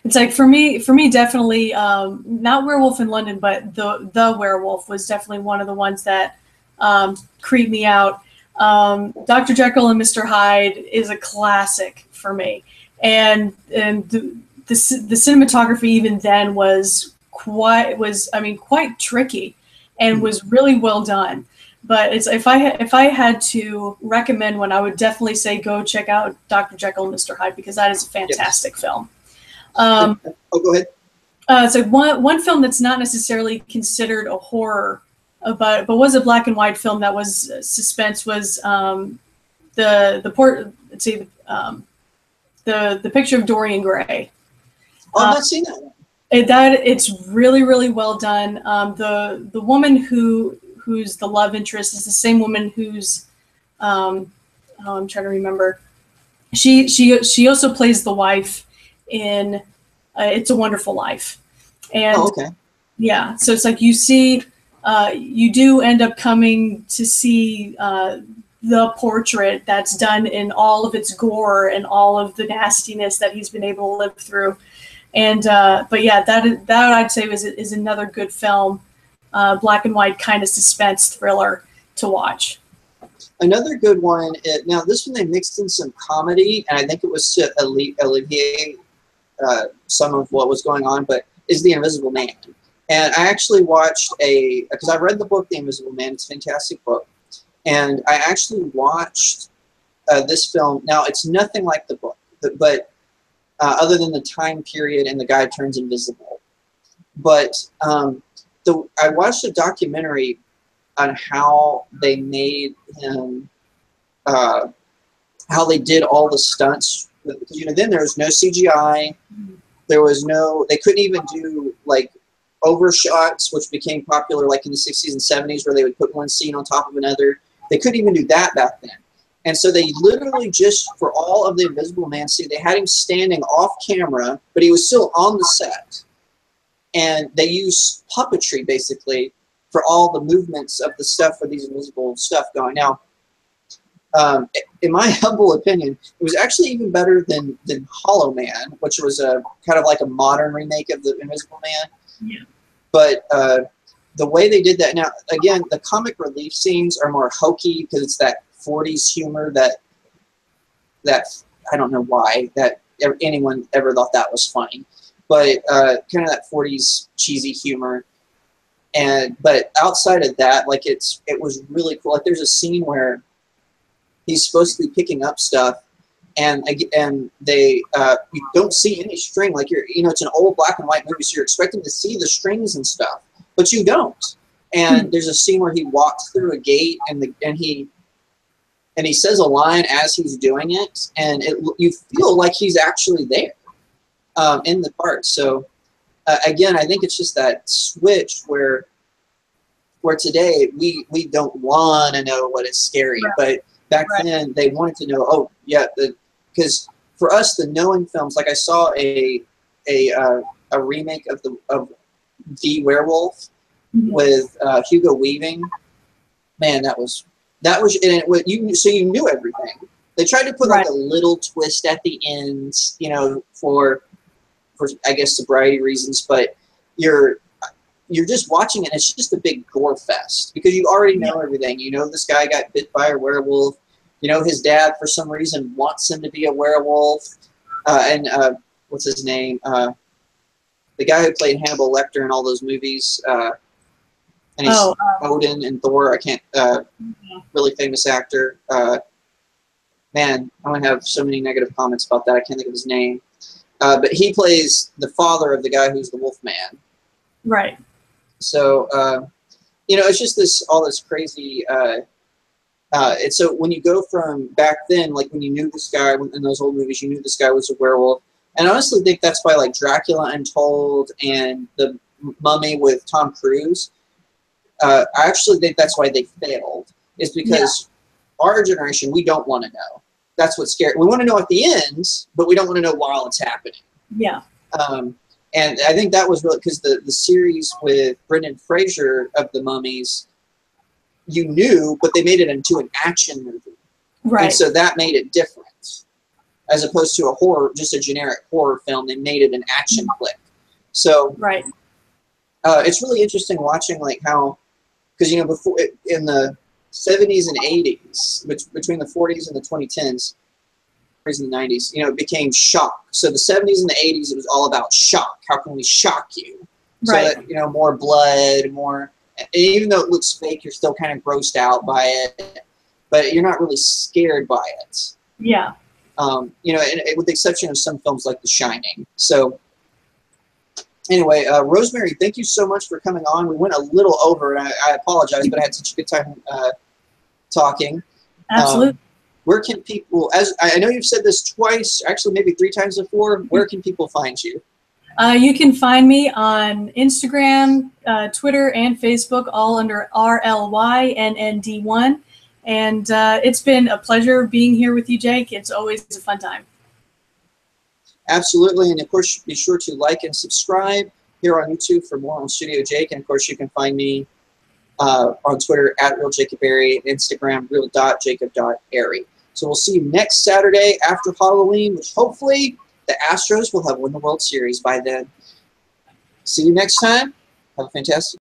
it's like for me, definitely not Werewolf in London, but the Werewolf was definitely one of the ones that creeped me out. Dr. Jekyll and Mr. Hyde is a classic for me, and the cinematography even then was quite tricky, and was really well done. But it's if I had to recommend one, I would definitely say go check out Dr. Jekyll and Mr. Hyde, because that is a fantastic film. Go ahead. So one film that's not necessarily considered a horror, but was a black and white film that was suspense was the Picture of Dorian Gray. Oh, I've not seen that one. It's really, really well done. The woman who's the love interest is the same woman who's I'm trying to remember. She also plays the wife in It's a Wonderful Life. And yeah, so it's like you see you do end up coming to see the portrait that's done in all of its gore and all of the nastiness that he's been able to live through. And but yeah, that I'd say is another good film, black and white kind of suspense thriller to watch. Another good one. Now this one they mixed in some comedy, and I think it was to alleviate some of what was going on. But is The Invisible Man, and I actually watched because I read the book The Invisible Man. It's a fantastic book, and I actually watched this film. Now it's nothing like the book, but other than the time period and the guy turns invisible. But I watched a documentary on how they made him, how they did all the stunts. Because, then there was no CGI. There was they couldn't even do like overshots, which became popular like in the 60s and 70s, where they would put one scene on top of another. They couldn't even do that back then. And so they literally just, for all of the Invisible Man scene, they had him standing off camera, but he was still on the set. And they used puppetry, basically, for all the movements of the stuff for these invisible stuff going. Now, in my humble opinion, it was actually even better than Hollow Man, which was a kind of like a modern remake of the Invisible Man. Yeah. But the way they did that, now, again, the comic relief scenes are more hokey because it's that 40s humor that I don't know why that anyone ever thought that was funny, but kind of that 40s cheesy humor. But outside of that, like it was really cool. Like there's a scene where he's supposed to be picking up stuff, and they you don't see any string. Like it's an old black and white movie, so you're expecting to see the strings and stuff, but you don't. And there's a scene where he walks through a gate, and and he says a line as he's doing it, and you feel like he's actually there in the part. So again, I think it's just that switch where today we don't want to know what is scary, but back then they wanted to know. Oh yeah, because for us, the knowing films, like I saw a remake of the Werewolf with Hugo Weaving. Man, that was and so you knew everything. They tried to put like a little twist at the end, you know, for I guess sobriety reasons, but you're just watching it. And it's just a big gore fest because you already know everything. You know, this guy got bit by a werewolf. You know, his dad for some reason wants him to be a werewolf. And what's his name? The guy who played Hannibal Lecter in all those movies. And he's Odin and Thor. I can't. Really famous actor. Man, I'm gonna have so many negative comments about that. I can't think of his name. But he plays the father of the guy who's the Wolfman. Right. So you know, it's just all this crazy. And so when you go from back then, like when you knew this guy in those old movies, you knew this guy was a werewolf. And I honestly think that's why, like Dracula Untold and The Mummy with Tom Cruise, I actually think that's why they failed. Is because our generation, we don't want to know. That's what's scary. We want to know at the end, but we don't want to know while it's happening. Yeah. And I think that was really because the series with Brendan Fraser of The Mummies, you knew, but they made it into an action movie. Right. And so that made it different. As opposed to a horror, just a generic horror film, they made it an action flick. So it's really interesting watching like how, because you know before in the 70s and 80s, between the 40s and the 2010s, and the 90s, you know, it became shock. So the 70s and the 80s, it was all about shock. How can we shock you? So that, you know, more blood, more. And even though it looks fake, you're still kind of grossed out by it, but you're not really scared by it. Yeah. You know, and with the exception of some films like The Shining. So anyway, Rosemary, thank you so much for coming on. We went a little over, and I apologize, but I had such a good time talking. Absolutely. Where can people, as I know you've said this twice, actually maybe 3 times before, where can people find you? You can find me on Instagram, Twitter, and Facebook, all under RLYNND1. And it's been a pleasure being here with you, Jake. It's always a fun time. Absolutely. And of course, be sure to like and subscribe here on YouTube for more on StudioJake. And of course, you can find me on Twitter at RealJacobAiry, Instagram real.jacob.airy. So we'll see you next Saturday after Halloween, which hopefully the Astros will have won the World Series by then. See you next time. Have a fantastic